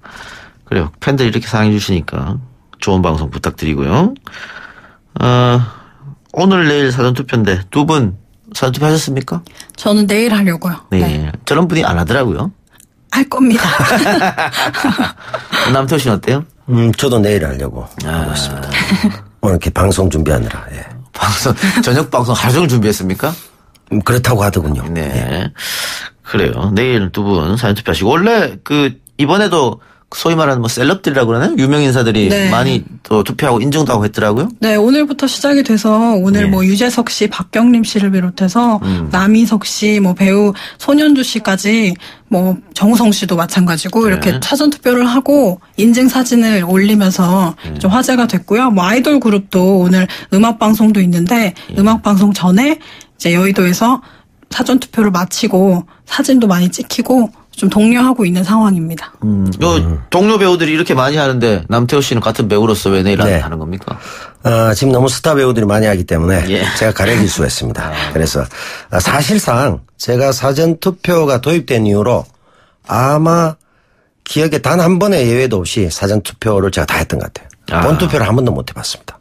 그래요. 팬들 이렇게 사랑해 주시니까 좋은 방송 부탁드리고요. 오늘 내일 사전투표인데 두 분 사전투표 하셨습니까? 저는 내일 하려고요. 네. 저런 분이 안 하더라고요. 할 겁니다. 남태호 씨는 어때요? 저도 내일 하려고 하고 있습니다. 오늘 이렇게 방송 준비하느라. 예. 저녁 방송 하루 종일 준비했습니까? 그렇다고 하더군요. 네. 예. 그래요. 내일 두 분 사전투표 하시고 원래 이번에도 소위 말하는 셀럽들이라고 그러나요? 유명 인사들이 네. 많이 또 투표하고 인증도 하고 했더라고요. 네, 오늘부터 시작이 돼서 오늘 네. 유재석 씨, 박경림 씨를 비롯해서 남희석 씨, 배우 손현주 씨까지 정우성 씨도 마찬가지고 이렇게 사전 투표를 하고 인증 사진을 올리면서 좀 화제가 됐고요. 아이돌 그룹도 오늘 음악 방송도 있는데 음악 방송 전에 이제 여의도에서 사전 투표를 마치고 사진도 많이 찍히고 좀 독려하고 있는 상황입니다. 동료 배우들이 이렇게 많이 하는데 남태호 씨는 같은 배우로서 왜 내일 네. 하는 겁니까? 지금 너무 스타 배우들이 많이 하기 때문에 예. 제가 가려질 수가 있습니다. 그래서 사실상 제가 사전투표가 도입된 이후로 아마 기억에 단 한 번의 예외도 없이 사전투표를 제가 다 했던 것 같아요. 본투표를 한 번도 못 해봤습니다.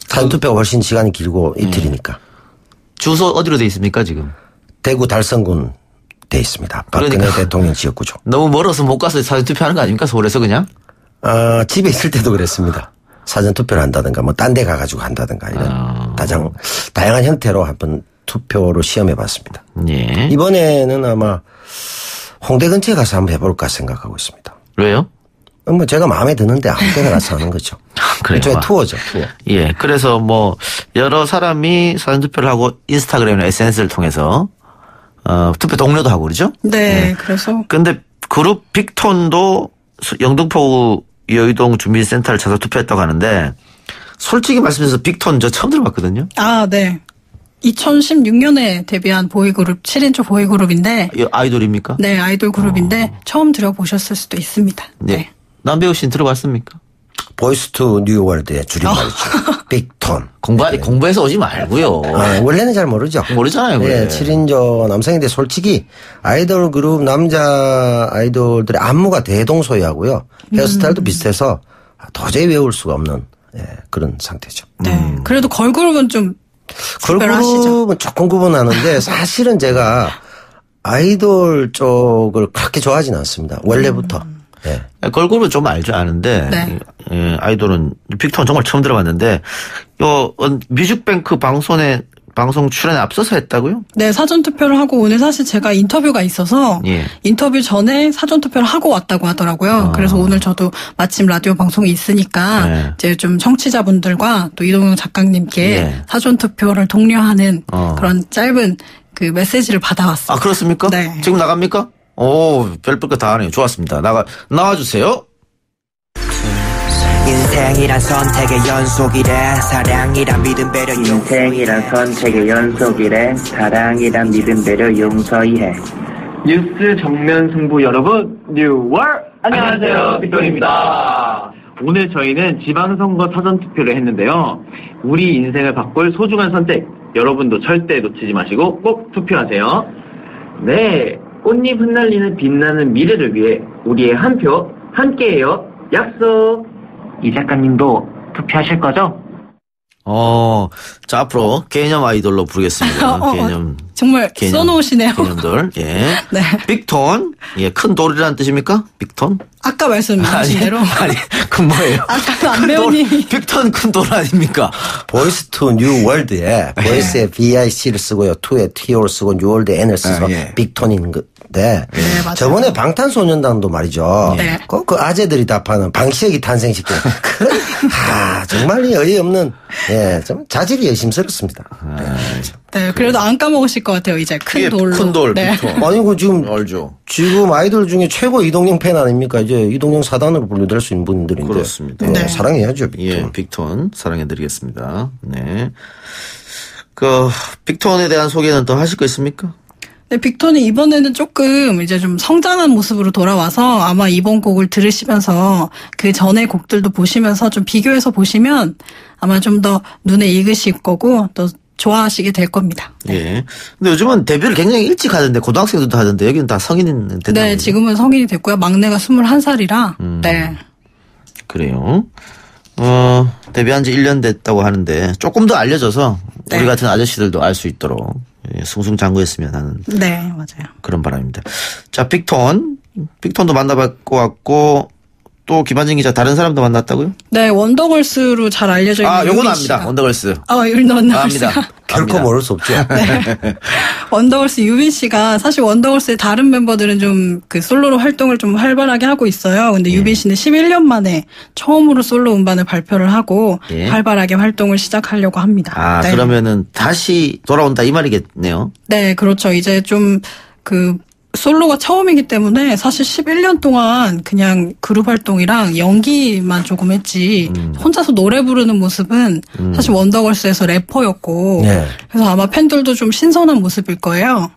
사전투표가 훨씬 시간이 길고 이틀이니까. 주소 어디로 돼 있습니까 지금? 대구 달성군 돼 있습니다. 박근혜 그러니까. 대통령 지역구죠. 너무 멀어서 못 가서 사전투표하는 거 아닙니까? 서울에서 그냥? 집에 있을 때도 그랬습니다. 사전투표를 한다든가 딴 데 가가지고 한다든가 이런 다양한 형태로 한번 투표를 시험해 봤습니다. 예. 이번에는 아마 홍대 근처에 가서 한번 해볼까 생각하고 있습니다. 왜요? 뭐 제가 마음에 드는데 아무 때나 가서 하는 거죠. 그래요. 일종의 투어죠, 투어. 예. 그래서 뭐 여러 사람이 사전투표를 하고 인스타그램이나 SNS를 통해서 투표 동료도 하고 그러죠? 네, 그래서. 근데 그룹 빅톤도 영등포 여의동 주민센터를 찾아 투표했다고 하는데 솔직히 말씀해서 빅톤 저 처음 들어봤거든요. 아, 네. 2016년에 데뷔한 보이그룹, 7인조 보이그룹인데. 아이돌입니까? 네, 아이돌 그룹인데 처음 들어보셨을 수도 있습니다. 네. 남배우 씨는 들어봤습니까? 보이스 투 뉴월드의 줄임말이죠. 빅톤. 공부해서 오지 말고요. 원래는 잘 모르죠. 모르잖아요. 네, 7인조 남성인데 솔직히 아이돌 그룹 남자 아이돌들의 안무가 대동소이하고요. 헤어스타일도 비슷해서 도저히 외울 수가 없는 그런 상태죠. 네. 그래도 걸그룹은 좀 걸그룹은 조금 구분하는데 사실은 제가 아이돌 쪽을 그렇게 좋아하지는 않습니다. 원래부터. 네. 걸그룹은 좀 아는데 네. 아이돌은 빅톤 정말 처음 들어봤는데 뮤직뱅크 방송 출연에 앞서서 했다고요? 네, 사전투표를 하고 오늘 사실 제가 인터뷰가 있어서 인터뷰 전에 사전투표를 하고 왔다고 하더라고요. 그래서 오늘 저도 마침 라디오 방송이 있으니까 이제 좀 청취자분들과 또 이동영 작가님께 사전투표를 독려하는 그런 짧은 그 메시지를 받아왔어요. 아, 그렇습니까? 네. 지금 나갑니까? 오, 별별 거 다 하네요. 좋았습니다. 나와주세요. 인생이란 선택의 연속이래 사랑이란 믿음 배려 인생이란 선택의 연속이래 사랑이란 믿음 배려 용서이해 뉴스 정면 승부 여러분 뉴월 안녕하세요 빅톤입니다. 오늘 저희는 지방선거 사전투표를 했는데요. 우리 인생을 바꿀 소중한 선택 여러분도 절대 놓치지 마시고 꼭 투표하세요. 네, 꽃잎 흩날리는 빛나는 미래를 위해 우리의 한 표 함께해요. 약속. 이 작가님도 투표하실 거죠? 자, 앞으로 개념 아이돌로 부르겠습니다. 개념. 정말 써놓으시네요. 개념들. 예. 네. 빅톤. 예, 큰 돌이라는 뜻입니까? 빅톤? 아까 말씀하신 대로. 아니, 그 뭐예요? 아까 안 배우님이. 빅톤 큰 돌 아닙니까? 보이스 투 뉴월드에 보이스에 BIC를 쓰고요. 투에 TO를 쓰고 뉴월드에 N을 써서 빅톤인 건데 맞아요. 저번에 방탄소년단도 말이죠. 네. 그 아재들이 답하는 방시혁이 탄생시킨 정말 어이없는 좀 자질이 의심스럽습니다. 네, 그래도 안 까먹으실 것 같아요. 이제 큰 돌로. 큰 돌, 네. 빅톤. 아니 그 지금 알죠. 지금 아이돌 중에 최고 이동영 팬 아닙니까? 이제 이동영 사단으로 분류될 수 있는 분들인데. 그렇습니다. 네. 사랑해야죠, 빅톤. 예, 빅톤 사랑해드리겠습니다. 네. 그 빅톤에 대한 소개는 또 하실 거 있습니까? 네, 빅톤이 이번에는 조금 이제 좀 성장한 모습으로 돌아와서 아마 이번 곡을 들으시면서 그 전의 곡들도 보시면서 좀 비교해서 보시면 아마 좀 더 눈에 익으실 거고 또 좋아하시게 될 겁니다. 예. 근데 요즘은 데뷔를 굉장히 일찍 하던데 고등학생들도 하던데 여기는 다 성인이 됐나요? 네, 지금은 성인이 됐고요. 막내가 21살이라. 네. 그래요. 데뷔한 지 1년 됐다고 하는데 조금 더 알려져서 우리 같은 아저씨들도 알 수 있도록 승승장구했으면 하는 네, 맞아요. 그런 바람입니다. 자, 빅톤도 만나봤고 왔고 또 김한진 기자 다른 사람도 만났다고요? 네, 원더걸스로 잘 알려져 있는 요건 유빈 압니다. 씨가. 원더걸스. 원더걸스가. 압니다. 결코 모를 수 없죠. 네. 원더걸스 유빈 씨가 사실 원더걸스의 다른 멤버들은 좀 그 솔로로 활동을 좀 활발하게 하고 있어요. 근데 유빈 씨는 11년 만에 처음으로 솔로 음반을 발표를 하고 활발하게 활동을 시작하려고 합니다. 네. 그러면은 다시 돌아온다 이 말이겠네요. 네, 그렇죠. 이제 좀 솔로가 처음이기 때문에 사실 11년 동안 그냥 그룹 활동이랑 연기만 조금 했지 혼자서 노래 부르는 모습은 사실 원더걸스에서 래퍼였고 그래서 아마 팬들도 좀 신선한 모습일 거예요.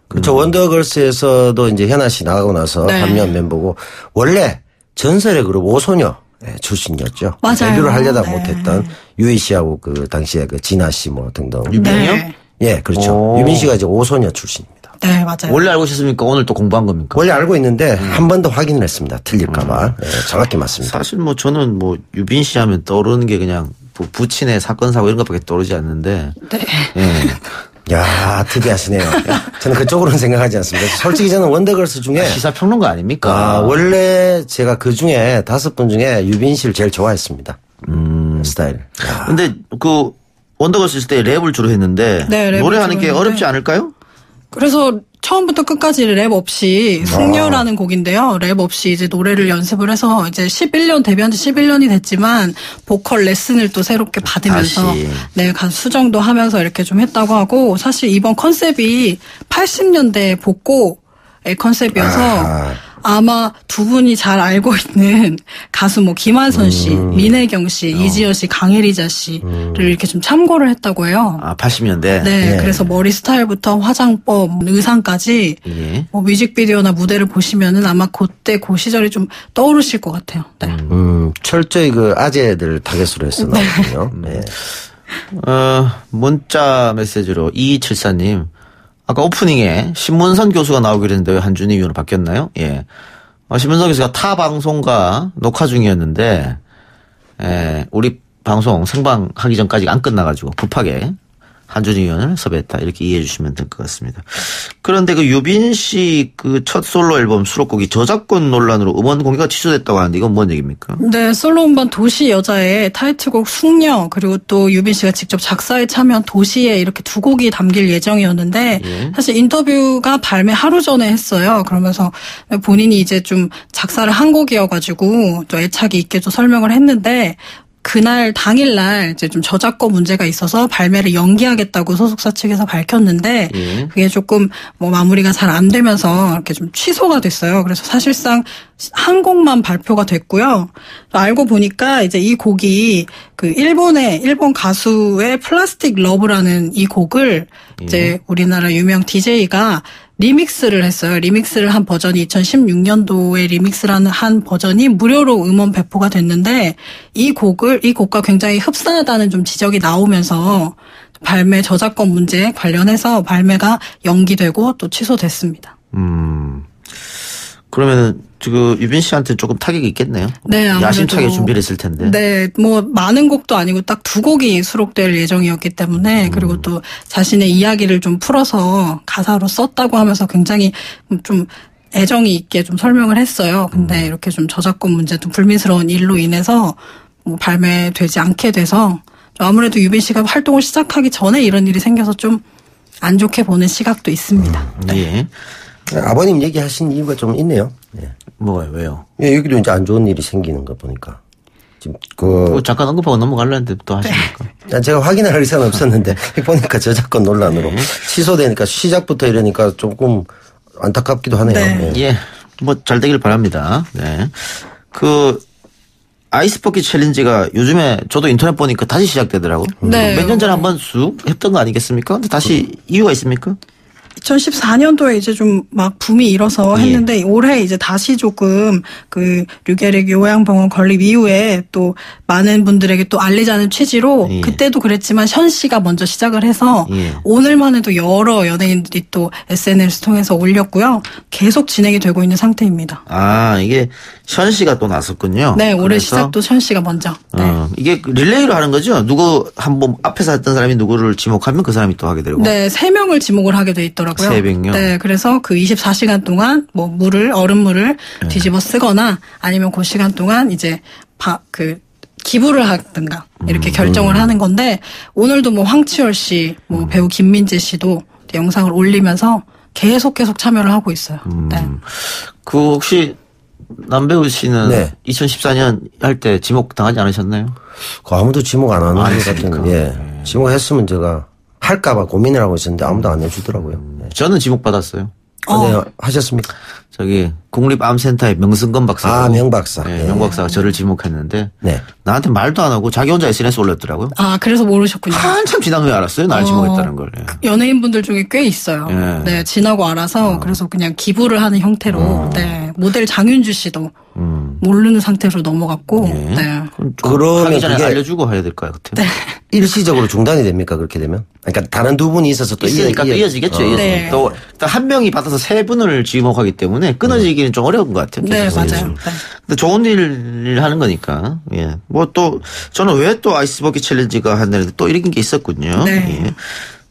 그렇죠. 원더걸스에서도 이제 현아 씨 나가고 나서 합류한 멤버고 원래 전설의 그룹 오소녀 출신이었죠. 맞아요. 데뷔를 하려다 못했던 유희 씨하고 그 당시에 그 진아 씨 뭐 등등. 유빈이요? 예, 그렇죠. 유빈 씨가 이제 오소녀 출신입니다. 네, 맞아요. 원래 알고 있었습니까? 오늘 또 공부한 겁니까? 원래 알고 있는데 한 번 더 확인을 했습니다. 틀릴까봐. 네, 정확히 맞습니다. 사실 뭐 저는 뭐 유빈 씨 하면 떠오르는 게 그냥 부친의 사건 사고 이런 것밖에 떠오르지 않는데. 네. 예. 야, 특이하시네요. 저는 그쪽으로는 생각하지 않습니다. 솔직히 저는 원더걸스 중에 시사평론가 아닙니까? 원래 제가 그 중에 5분 중에 유빈 씨를 제일 좋아했습니다. 스타일. 근데 그 원더걸스 있을 때 랩을 주로 했는데 네, 랩을 노래하는 주로 게 했는데. 어렵지 않을까요? 그래서 처음부터 끝까지 랩 없이 숙녀라는 곡인데요. 랩 없이 이제 노래를 연습을 해서 이제 11년 데뷔한 지 11년이 됐지만 보컬 레슨을 또 새롭게 받으면서 다시. 네, 가수 수정도 하면서 이렇게 좀 했다고 하고 사실 이번 컨셉이 80년대 복고의 컨셉이어서 아마 두 분이 잘 알고 있는 가수 뭐 김한선 씨, 민혜경 씨, 이지연 씨, 강혜리자 씨를 이렇게 좀 참고를 했다고 해요. 아, 80년대? 네, 그래서 머리 스타일부터 화장법, 의상까지 예. 뭐 뮤직비디오나 무대를 보시면은 아마 그때 그 시절이 좀 떠오르실 것 같아요. 네. 철저히 그 아재들 타겟으로 했었나 보군요. 네. 문자 메시지로 2274님. 아까 오프닝에 신문선 교수가 나오기로 했는데 왜 한준희 의원으로 바뀌었나요? 예. 신문선 교수가 타 방송과 녹화 중이었는데, 우리 방송 생방하기 전까지 안 끝나가지고 급하게 한준희 의원을 섭외했다. 이렇게 이해해 주시면 될 것 같습니다. 그런데 그 유빈 씨 그 첫 솔로 앨범 수록곡이 저작권 논란으로 음원 공개가 취소됐다고 하는데 이건 뭔 얘기입니까? 네, 솔로 음반 도시 여자의 타이틀곡 숙녀 그리고 또 유빈 씨가 직접 작사에 참여한 도시에 이렇게 두 곡이 담길 예정이었는데 사실 인터뷰가 발매 하루 전에 했어요. 그러면서 본인이 이제 좀 작사를 한 곡이어가지고 또 애착이 있게 좀 설명을 했는데 그날 당일날 이제 좀 저작권 문제가 있어서 발매를 연기하겠다고 소속사 측에서 밝혔는데 그게 조금 뭐 마무리가 잘 안 되면서 이렇게 좀 취소가 됐어요. 그래서 사실상 한 곡만 발표가 됐고요. 알고 보니까 이제 이 곡이 그 일본 가수의 플라스틱 러브라는 이 곡을 이제 우리나라 유명 DJ가 리믹스를 했어요. 리믹스를 한 버전이 2016년도에 리믹스라는 한 버전이 무료로 음원 배포가 됐는데 이 곡과 굉장히 흡사하다는 좀 지적이 나오면서 발매 저작권 문제 관련해서 발매가 연기되고 또 취소됐습니다. 그러면은 지금 유빈 씨한테 조금 타격이 있겠네요. 네, 아무래도 야심차게 준비를 했을 텐데. 네, 뭐 많은 곡도 아니고 딱 두 곡이 수록될 예정이었기 때문에 그리고 또 자신의 이야기를 좀 풀어서 가사로 썼다고 하면서 굉장히 좀 애정이 있게 좀 설명을 했어요. 근데 이렇게 좀 저작권 문제 좀 불미스러운 일로 인해서 뭐 발매되지 않게 돼서 좀 아무래도 유빈 씨가 활동을 시작하기 전에 이런 일이 생겨서 좀 안 좋게 보는 시각도 있습니다. 예. 아버님 얘기하신 이유가 좀 있네요. 예. 뭐가요? 왜요? 예, 여기도 이제 안 좋은 일이 생기는 거 보니까. 지금 잠깐 언급하고 넘어가려는데 또 하십니까? 제가 확인할 의사는 없었는데 보니까 저작권 논란으로 취소되니까 시작부터 이러니까 조금 안타깝기도 하네요. 네. 예. 뭐 잘 되길 바랍니다. 네. 아이스버킷 챌린지가 요즘에 저도 인터넷 보니까 다시 시작되더라고. 네. 몇 년 전에 한번 쑥 했던 거 아니겠습니까? 근데 다시 이유가 있습니까? 2014년도에 이제 좀 막 붐이 일어서 했는데 올해 이제 다시 조금 그 류게릭 요양병원 건립 이후에 또 많은 분들에게 또 알리자는 취지로 그때도 그랬지만 현 씨가 먼저 시작을 해서 오늘만 해도 여러 연예인들이 또 SNS 통해서 올렸고요. 계속 진행이 되고 있는 상태입니다. 아, 이게 현 씨가 또 나섰군요. 네, 올해 그래서 시작도 현 씨가 먼저. 네. 이게 릴레이로 하는 거죠? 누구 한번 앞에서 했던 사람이 누구를 지목하면 그 사람이 또 하게 되고. 네, 3명을 지목을 하게 돼 있더라고요. 3명요? 네, 그래서 그 24시간 동안 뭐 얼음물을 뒤집어 쓰거나 아니면 그 시간 동안 이제 기부를 하든가 이렇게 결정을 하는 건데 오늘도 뭐 황치열 씨, 뭐 배우 김민재 씨도 영상을 올리면서 계속 참여를 하고 있어요. 네. 그 혹시 남배우 씨는 네. 2014년 할 때 지목 당하지 않으셨나요? 아무도 지목 안 하는 것 같은. 예. 지목했으면 제가 할까봐 고민을 하고 있었는데 아무도 안 해주더라고요. 네. 저는 지목 받았어요. 네, 하셨습니까? 저기 국립암센터의 명승건 박사. 아, 명 박사. 네, 네. 명 박사가 저를 지목했는데 네. 나한테 말도 안 하고 자기 혼자 SNS 올렸더라고요. 아, 그래서 모르셨군요. 한참 지난 후에 알았어요. 날 지목했다는 걸. 예. 연예인분들 중에 꽤 있어요. 예. 네, 지나고 알아서 그래서 그냥 기부를 하는 형태로 네, 모델 장윤주 씨도 모르는 상태로 넘어갔고. 예. 네. 그러면 하기 전에 그게 알려주고 해야 될 것 같아요. 네. 일시적으로 중단이 됩니까? 그렇게 되면? 그러니까 다른 두 분이 있어서 또 있으니까 또 이어지겠죠. 네. 또 한 명이 받아서 3분을 지목하기 때문에 끊어지기는 좀 어려운 것 같아요. 네, 계속. 맞아요. 네. 근데 좋은 일을 하는 거니까. 예. 뭐 또 저는 왜 또 아이스버킷 챌린지가 한다는데 또 이런 게 있었군요. 네. 예.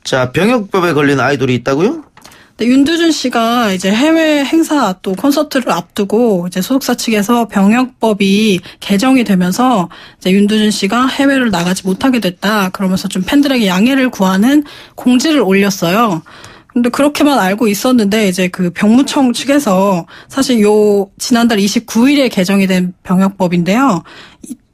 자, 병역법에 걸린 아이돌이 있다고요? 네, 윤두준 씨가 이제 해외 행사 또 콘서트를 앞두고 이제 소속사 측에서 병역법이 개정이 되면서 이제 윤두준 씨가 해외를 나가지 못하게 됐다. 그러면서 좀 팬들에게 양해를 구하는 공지를 올렸어요. 근데 그렇게만 알고 있었는데 이제 그 병무청 측에서 사실 지난달 29일에 개정이 된 병역법인데요.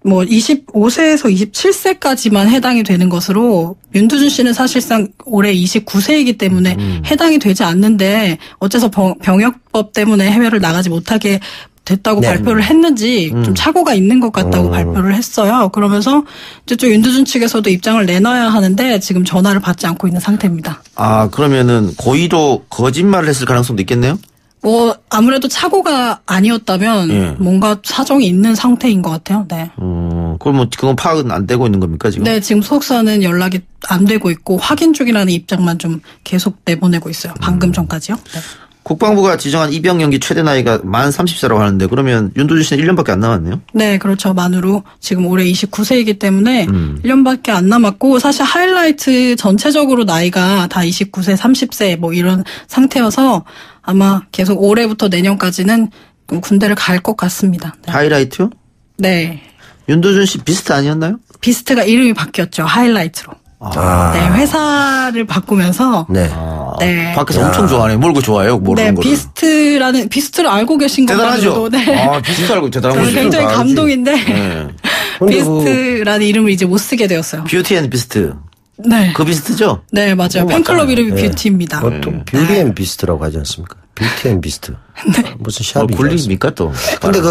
뭐 25세에서 27세까지만 해당이 되는 것으로 윤두준 씨는 사실상 올해 29세이기 때문에 해당이 되지 않는데 어째서 병역법 때문에 해외를 나가지 못하게 됐다고 발표를 했는지 좀 착오가 있는 것 같다고 발표를 했어요. 그러면서 이제 좀 윤두준 측에서도 입장을 내놔야 하는데 지금 전화를 받지 않고 있는 상태입니다. 아, 그러면은 고의로 거짓말을 했을 가능성도 있겠네요? 뭐 아무래도 착오가 아니었다면 뭔가 사정이 있는 상태인 것 같아요. 네. 그럼 뭐 그건 파악은 안 되고 있는 겁니까 지금? 네, 지금 소속사는 연락이 안 되고 있고 확인 중이라는 입장만 좀 계속 내보내고 있어요. 방금 전까지요. 네. 국방부가 지정한 입영 연기 최대 나이가 만 30세라고 하는데 그러면 윤두준 씨는 1년밖에 안 남았네요? 네, 그렇죠. 만으로 지금 올해 29세이기 때문에 1년밖에 안 남았고 사실 하이라이트 전체적으로 나이가 다 29세, 30세 뭐 이런 상태여서 아마 계속 올해부터 내년까지는 군대를 갈 것 같습니다. 네. 하이라이트요? 네. 윤두준 씨 비스트 아니었나요? 비스트가 이름이 바뀌었죠. 하이라이트로. 네, 회사를 바꾸면서. 네. 네. 밖에서 엄청 좋아하네. 뭘 그 좋아해요? 모르는 거를. 비스트를 알고 계신 대단하죠? 것만으로도. 네. 아, 비스트 알고 대단한 거죠. 굉장히 감동인데. 네. 비스트라는 이름을 이제 못 쓰게 되었어요. 뷰티 앤 비스트. 네. 그 비스트죠? 네, 맞아요. 팬클럽 이름이 뷰티입니다. 보통 뷰티 앤 비스트라고 하지 않습니까? 뷰티 앤 비스트. 무슨 샵이 굴립니까 또? 근데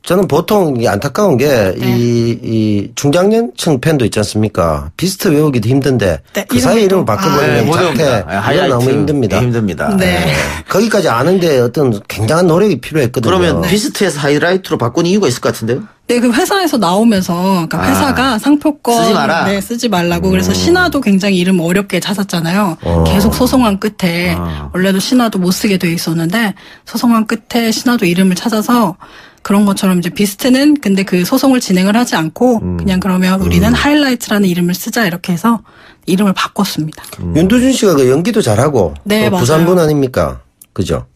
저는 보통 안타까운 게 이 중장년층 팬도 있지 않습니까? 비스트 외우기도 힘든데 그 사이 이름을 바꿔버리면 자태 이건 너무 힘듭니다. 힘듭니다. 네. 거기까지 아는데 어떤 굉장한 노력이 필요했거든요. 그러면 비스트에서 하이라이트로 바꾼 이유가 있을 것 같은데요? 네, 그 회사에서 나오면서, 그러니까 회사가 상표권 쓰지 마라. 네, 쓰지 말라고. 그래서 신화도 굉장히 이름 어렵게 찾았잖아요. 계속 소송한 끝에 원래도 신화도 못 쓰게 돼 있었는데 소송한 끝에 신화도 이름을 찾아서 그런 것처럼 이제 비스트는 근데 그 소송을 진행을 하지 않고 그냥 그러면 우리는 하이라이트라는 이름을 쓰자 이렇게 해서 이름을 바꿨습니다. 윤두준 씨가 그 연기도 잘하고 네, 맞아요. 부산분 아닙니까? 그죠?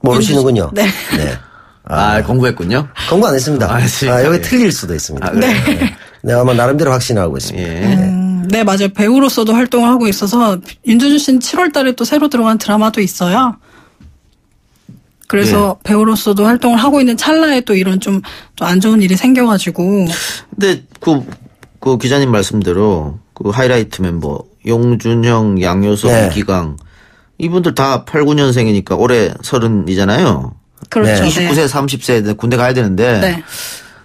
모르시는군요. 네. 네. 공부했군요. 공부 안 했습니다. 했습니다. 여기 틀릴 수도 있습니다. 네. 내가 아마 나름대로 확신하고 있습니다. 네, 맞아요. 배우로서도 활동을 하고 있어서 윤두준 씨는 7월 달에 또 새로 들어간 드라마도 있어요. 그래서 배우로서도 활동을 하고 있는 찰나에 또 이런 좀 안 좋은 일이 생겨가지고. 근데 그 기자님 말씀대로 그 하이라이트 멤버 용준형, 양효석, 이기강 이분들 다 8, 9년생이니까 올해 30이잖아요. 그렇죠. 29세, 30세 군대 가야 되는데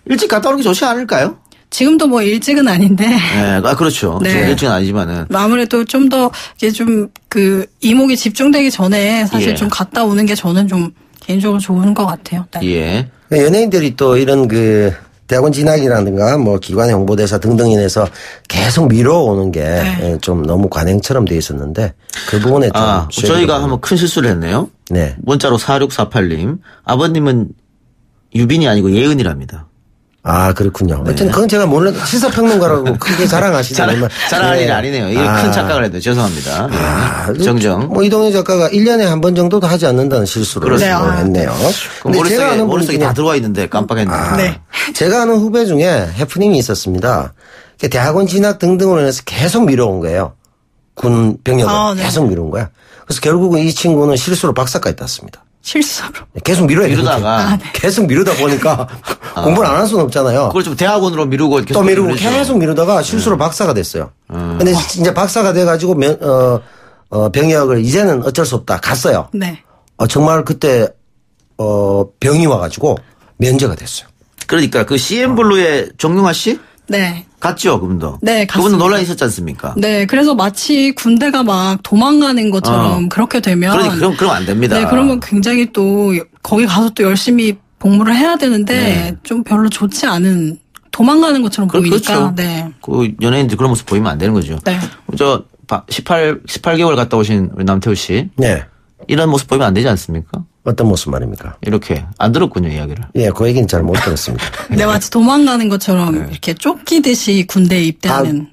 일찍 갔다 오는 게 좋지 않을까요? 지금도 뭐 일찍은 아닌데. 네, 그렇죠. 네. 지금 일찍은 아니지만은. 아무래도 좀 더 이게 좀 그 이목이 집중되기 전에 사실 좀 갔다 오는 게 저는 좀 개인적으로 좋은 것 같아요. 네. 연예인들이 또 이런 그 대학원 진학이라든가 뭐 기관 홍보대사 등등 인해서 계속 미뤄오는 게 좀 너무 관행처럼 돼 있었는데 그 부분에 좀 저희가 한번 큰 실수를 했네요. 네. 문자로 4648님 아버님은 유빈이 아니고 예은이랍니다. 아, 그렇군요. 하여튼 그건 제가 몰라 시사평론가라고 크게 자랑하시잖아요. 자랑할 일이 아니네요. 이게 큰 착각을 했네요. 죄송합니다. 정정. 뭐 이동현 작가가 1년에 한 번 정도도 하지 않는다는 실수를 했네요. 근데 머릿속에 다 들어와 있는데 깜빡했네요. 네. 제가 아는 후배 중에 해프닝이 있었습니다. 대학원 진학 등등으로 인해서 계속 미뤄온 거예요. 군 병력을 계속 미룬 거야. 그래서 결국은 이 친구는 실수로 박사까지 땄습니다. 실수로. 계속 미루다가. 계속 미루다 보니까 공부를 안 할 수는 없잖아요. 그걸 좀 대학원으로 미루고 또 미루고 계속 미루다가 실수로 박사가 됐어요. 근데 이제 박사가 돼가지고 병역을 이제는 어쩔 수 없다 갔어요. 네. 정말 그때 병이 와가지고 면제가 됐어요. 그러니까 그 CN블루의 정용화 씨? 네. 갔죠, 그분도. 네, 갔습니다. 그분은 논란이 있었지 않습니까? 네, 그래서 마치 군대가 막 도망가는 것처럼 그렇게 되면. 그럼 안 됩니다. 네, 그러면 굉장히 또 거기 가서 또 열심히 복무를 해야 되는데 좀 별로 좋지 않은 도망가는 것처럼 보이니까. 그렇죠. 네. 그 연예인들 그런 모습 보이면 안 되는 거죠. 네. 18개월 갔다 오신 우리 남태우 씨. 네. 이런 모습 보이면 안 되지 않습니까? 어떤 모습 말입니까? 이렇게 안 들었군요, 이야기를. 예, 그 얘기는 잘 못 들었습니다. 네, 마치 도망가는 것처럼 이렇게 쫓기듯이 군대에 입대하는.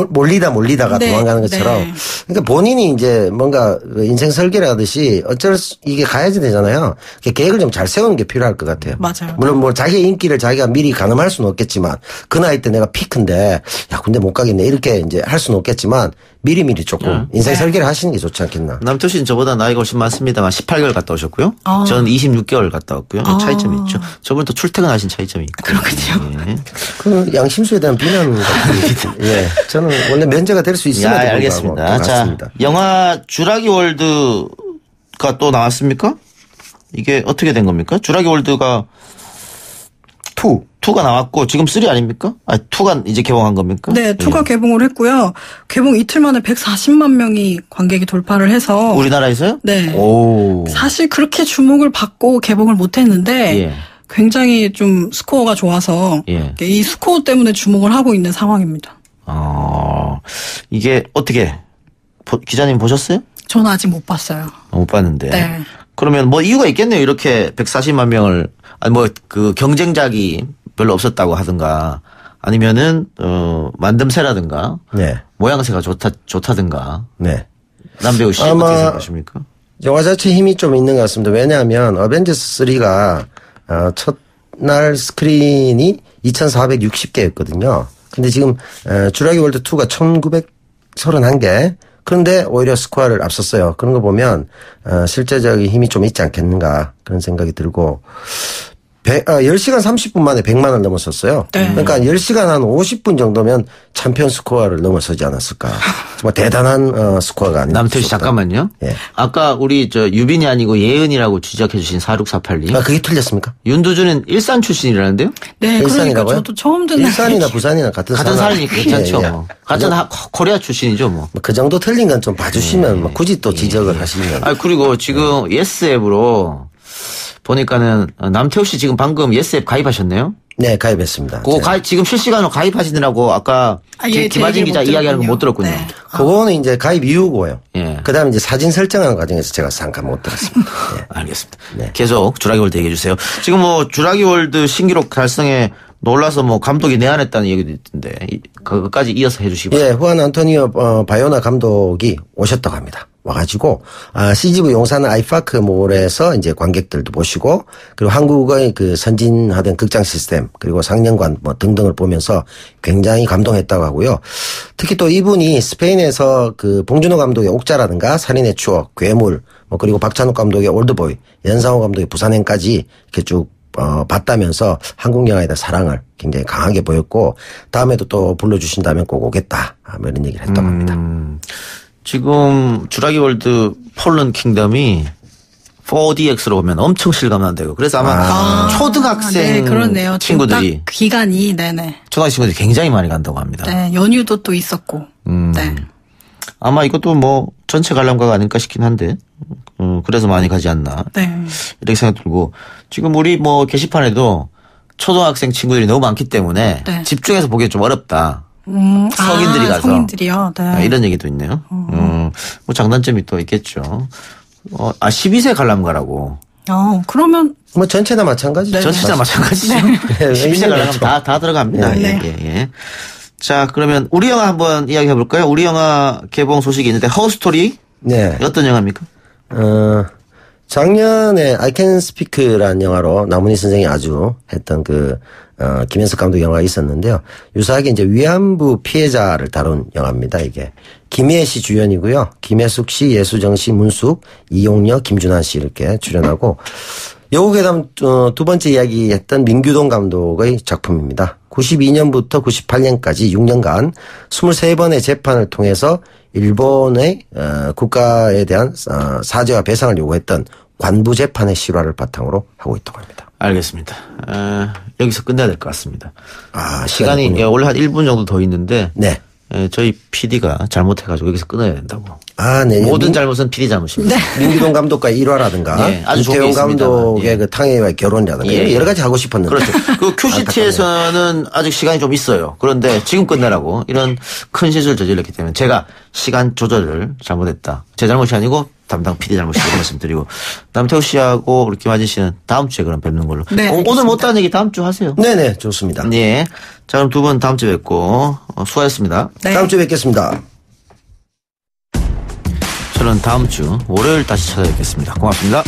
몰리다가 네, 도망가는 것처럼. 네. 그러니까 본인이 이제 뭔가 인생 설계를 하듯이 이게 가야지 되잖아요. 계획을 좀 잘 세우는 게 필요할 것 같아요. 맞아요. 물론 뭐 자기의 인기를 자기가 미리 가늠할 수는 없겠지만 그 나이 때 내가 피크인데 야, 군대 못 가겠네. 이렇게 이제 할 수는 없겠지만 미리미리 조금 인생 설계를 하시는 게 좋지 않겠나. 남태 씨는 저보다 나이가 훨씬 많습니다만 18개월 갔다 오셨고요. 저는 26개월 갔다 왔고요. 차이점이 있죠. 저분 또 출퇴근하신 차이점이 있고. 그렇군요. 예. 그 양심수에 대한 비난 같은 예. 저는 원래 면제가 될 수 있음에도 불구하고 알겠습니다. 자, 영화 주라기 월드가 또 나왔습니까? 이게 어떻게 된 겁니까? 주라기 월드가 2가 나왔고 지금 3 아닙니까? 2가 이제 개봉한 겁니까? 네, 2가 개봉을 했고요. 개봉 이틀 만에 140만 명이 관객이 돌파를 해서 우리나라에서요? 네. 오. 사실 그렇게 주목을 받고 개봉을 못했는데 예. 굉장히 좀 스코어가 좋아서 예. 이 스코어 때문에 주목을 하고 있는 상황입니다. 이게 어떻게 기자님 보셨어요? 저는 아직 못 봤어요. 못 봤는데. 네. 그러면 뭐 이유가 있겠네요. 이렇게 140만 명을 그 경쟁작이 별로 없었다고 하든가 아니면은 만듦새라든가 네. 모양새가 좋다든가. 네. 남배우 씨 어떻게 생각하십니까? 영화 자체 힘이 좀 있는 것 같습니다. 왜냐하면 어벤져스 3가 첫날 스크린이 2,460개였거든요. 근데 지금 주라기 월드 2가 1,931개. 그런데 오히려 스코어를 앞섰어요. 그런 거 보면 실제적인 힘이 좀 있지 않겠는가 그런 생각이 들고 10시간 30분 만에 100만을 넘었었어요. 네. 그러니까 10시간 한 50분 정도면 챔피언 스코어를 넘어서지 않았을까. 정말 대단한 스코어가 아닌가. 남태 씨 잠깐만요. 예. 아까 우리 유빈이 아니고 예은이라고 지적해 주신 4648님. 그게 틀렸습니까? 윤두준은 일산 출신이라는데요? 네, 그러니까 일산이라고요? 저도 처음 듣는 일산이나 부산이나 같은 산이니까 괜찮죠. 예, 예. 뭐. 같은 코리아 출신이죠 뭐. 그 정도 틀린 건 좀 봐주시면 뭐 굳이 또 지적을 하시면. 그리고 지금 예스 앱으로 보니까는 남태우 씨 지금 방금 예스 앱 가입하셨네요? 네, 가입했습니다. 지금 실시간으로 가입하시느라고 아까 예, 김하진 기자 이야기하는 거 못 들었군요. 네. 그거는 이제 가입 이후고요. 예. 그 다음에 이제 사진 설정하는 과정에서 제가 잠깐 못 들었습니다. 예. 알겠습니다. 네. 계속 주라기 월드 얘기해 주세요. 지금 뭐 주라기 월드 신기록 달성에 놀라서 뭐 감독이 내한했다는 얘기도 있던데 그것까지 이어서 해 주시고. 예, 후안 안토니오 바요나 감독이 오셨다고 합니다. 와가지고 CGV 용산 아이파크 몰에서 이제 관객들도 보시고 그리고 한국의 그 선진화된 극장 시스템 그리고 상영관 뭐 등등을 보면서 굉장히 감동했다고 하고요. 특히 또 이분이 스페인에서 그 봉준호 감독의 옥자라든가 살인의 추억, 괴물 뭐 그리고 박찬욱 감독의 올드보이, 연상호 감독의 부산행까지 이렇게 쭉 봤다면서 한국 영화에 대한 사랑을 굉장히 강하게 보였고 다음에도 또 불러주신다면 꼭 오겠다 뭐 이런 얘기를 했다고 합니다. 지금 주라기 월드 폴른 킹덤이 4DX로 보면 엄청 실감난대요. 그래서 아마 초등학생 네, 그렇네요. 친구들이 딱 기간이 네네. 초등학생 친구들이 굉장히 많이 간다고 합니다. 네, 연휴도 또 있었고. 네. 아마 이것도 뭐 전체 관람가가 아닐까 싶긴 한데 그래서 많이 가지 않나 네. 이렇게 생각 들고 지금 우리 뭐 게시판에도 초등학생 친구들이 너무 많기 때문에 네. 집중해서 보기 좀 어렵다. 성인들이 가서 성인들이요. 네. 이런 얘기도 있네요. 뭐 장단점이 또 있겠죠. 12세 관람가라고. 그러면 뭐 전체나 마찬가지죠. 전체나 마찬가지죠. 12세 관람 다 들어갑니다. 네. 예. 자, 그러면 우리 영화 한번 이야기해 볼까요? 우리 영화 개봉 소식이 있는데 허스토리. 네. 어떤 영화입니까? 작년에 I Can Speak라는 영화로 나문희 선생이 아주 했던 김현석 감독 영화가 있었는데요. 유사하게 이제 위안부 피해자를 다룬 영화입니다, 이게. 김희애 씨 주연이고요. 김혜숙 씨, 예수정 씨, 문숙, 이용녀, 김준환 씨 이렇게 출연하고 요거 그다음 두 번째 이야기했던 민규동 감독의 작품입니다. 92년부터 98년까지 6년간 23번의 재판을 통해서 일본의 국가에 대한 사죄와 배상을 요구했던 관부 재판의 실화를 바탕으로 하고 있다고 합니다. 알겠습니다. 여기서 끝내야 될 것 같습니다. 시간이 시간이 원래 한 1분 정도 더 있는데 네. 저희 PD가 잘못해가지고 여기서 끊어야 된다고. 네. 모든 잘못은 PD 잘못입니다. 민규동 감독과 일화라든가 예, 아주 이태용 감독의 예. 그 탕웨이와의 결혼이라든가 예. 여러 가지 하고 싶었는데. 그렇죠. 그 QCT에서는 아직 시간이 좀 있어요. 그런데 지금 끝내라고 이런 큰 실수를 저질렀기 때문에 제가 시간 조절을 잘못했다. 제 잘못이 아니고 담당 PD 잘못이라고 말씀드리고 남태우 씨하고 우리 김하진 씨는 다음 주에 그럼 뵙는 걸로. 네, 오늘 못다는 얘기 다음 주 하세요. 네네, 좋습니다. 네. 자, 그럼 두 분 다음 주에 뵙고 수고하셨습니다. 네. 다음 주에 뵙겠습니다. 저는 다음 주 월요일 다시 찾아뵙겠습니다. 고맙습니다.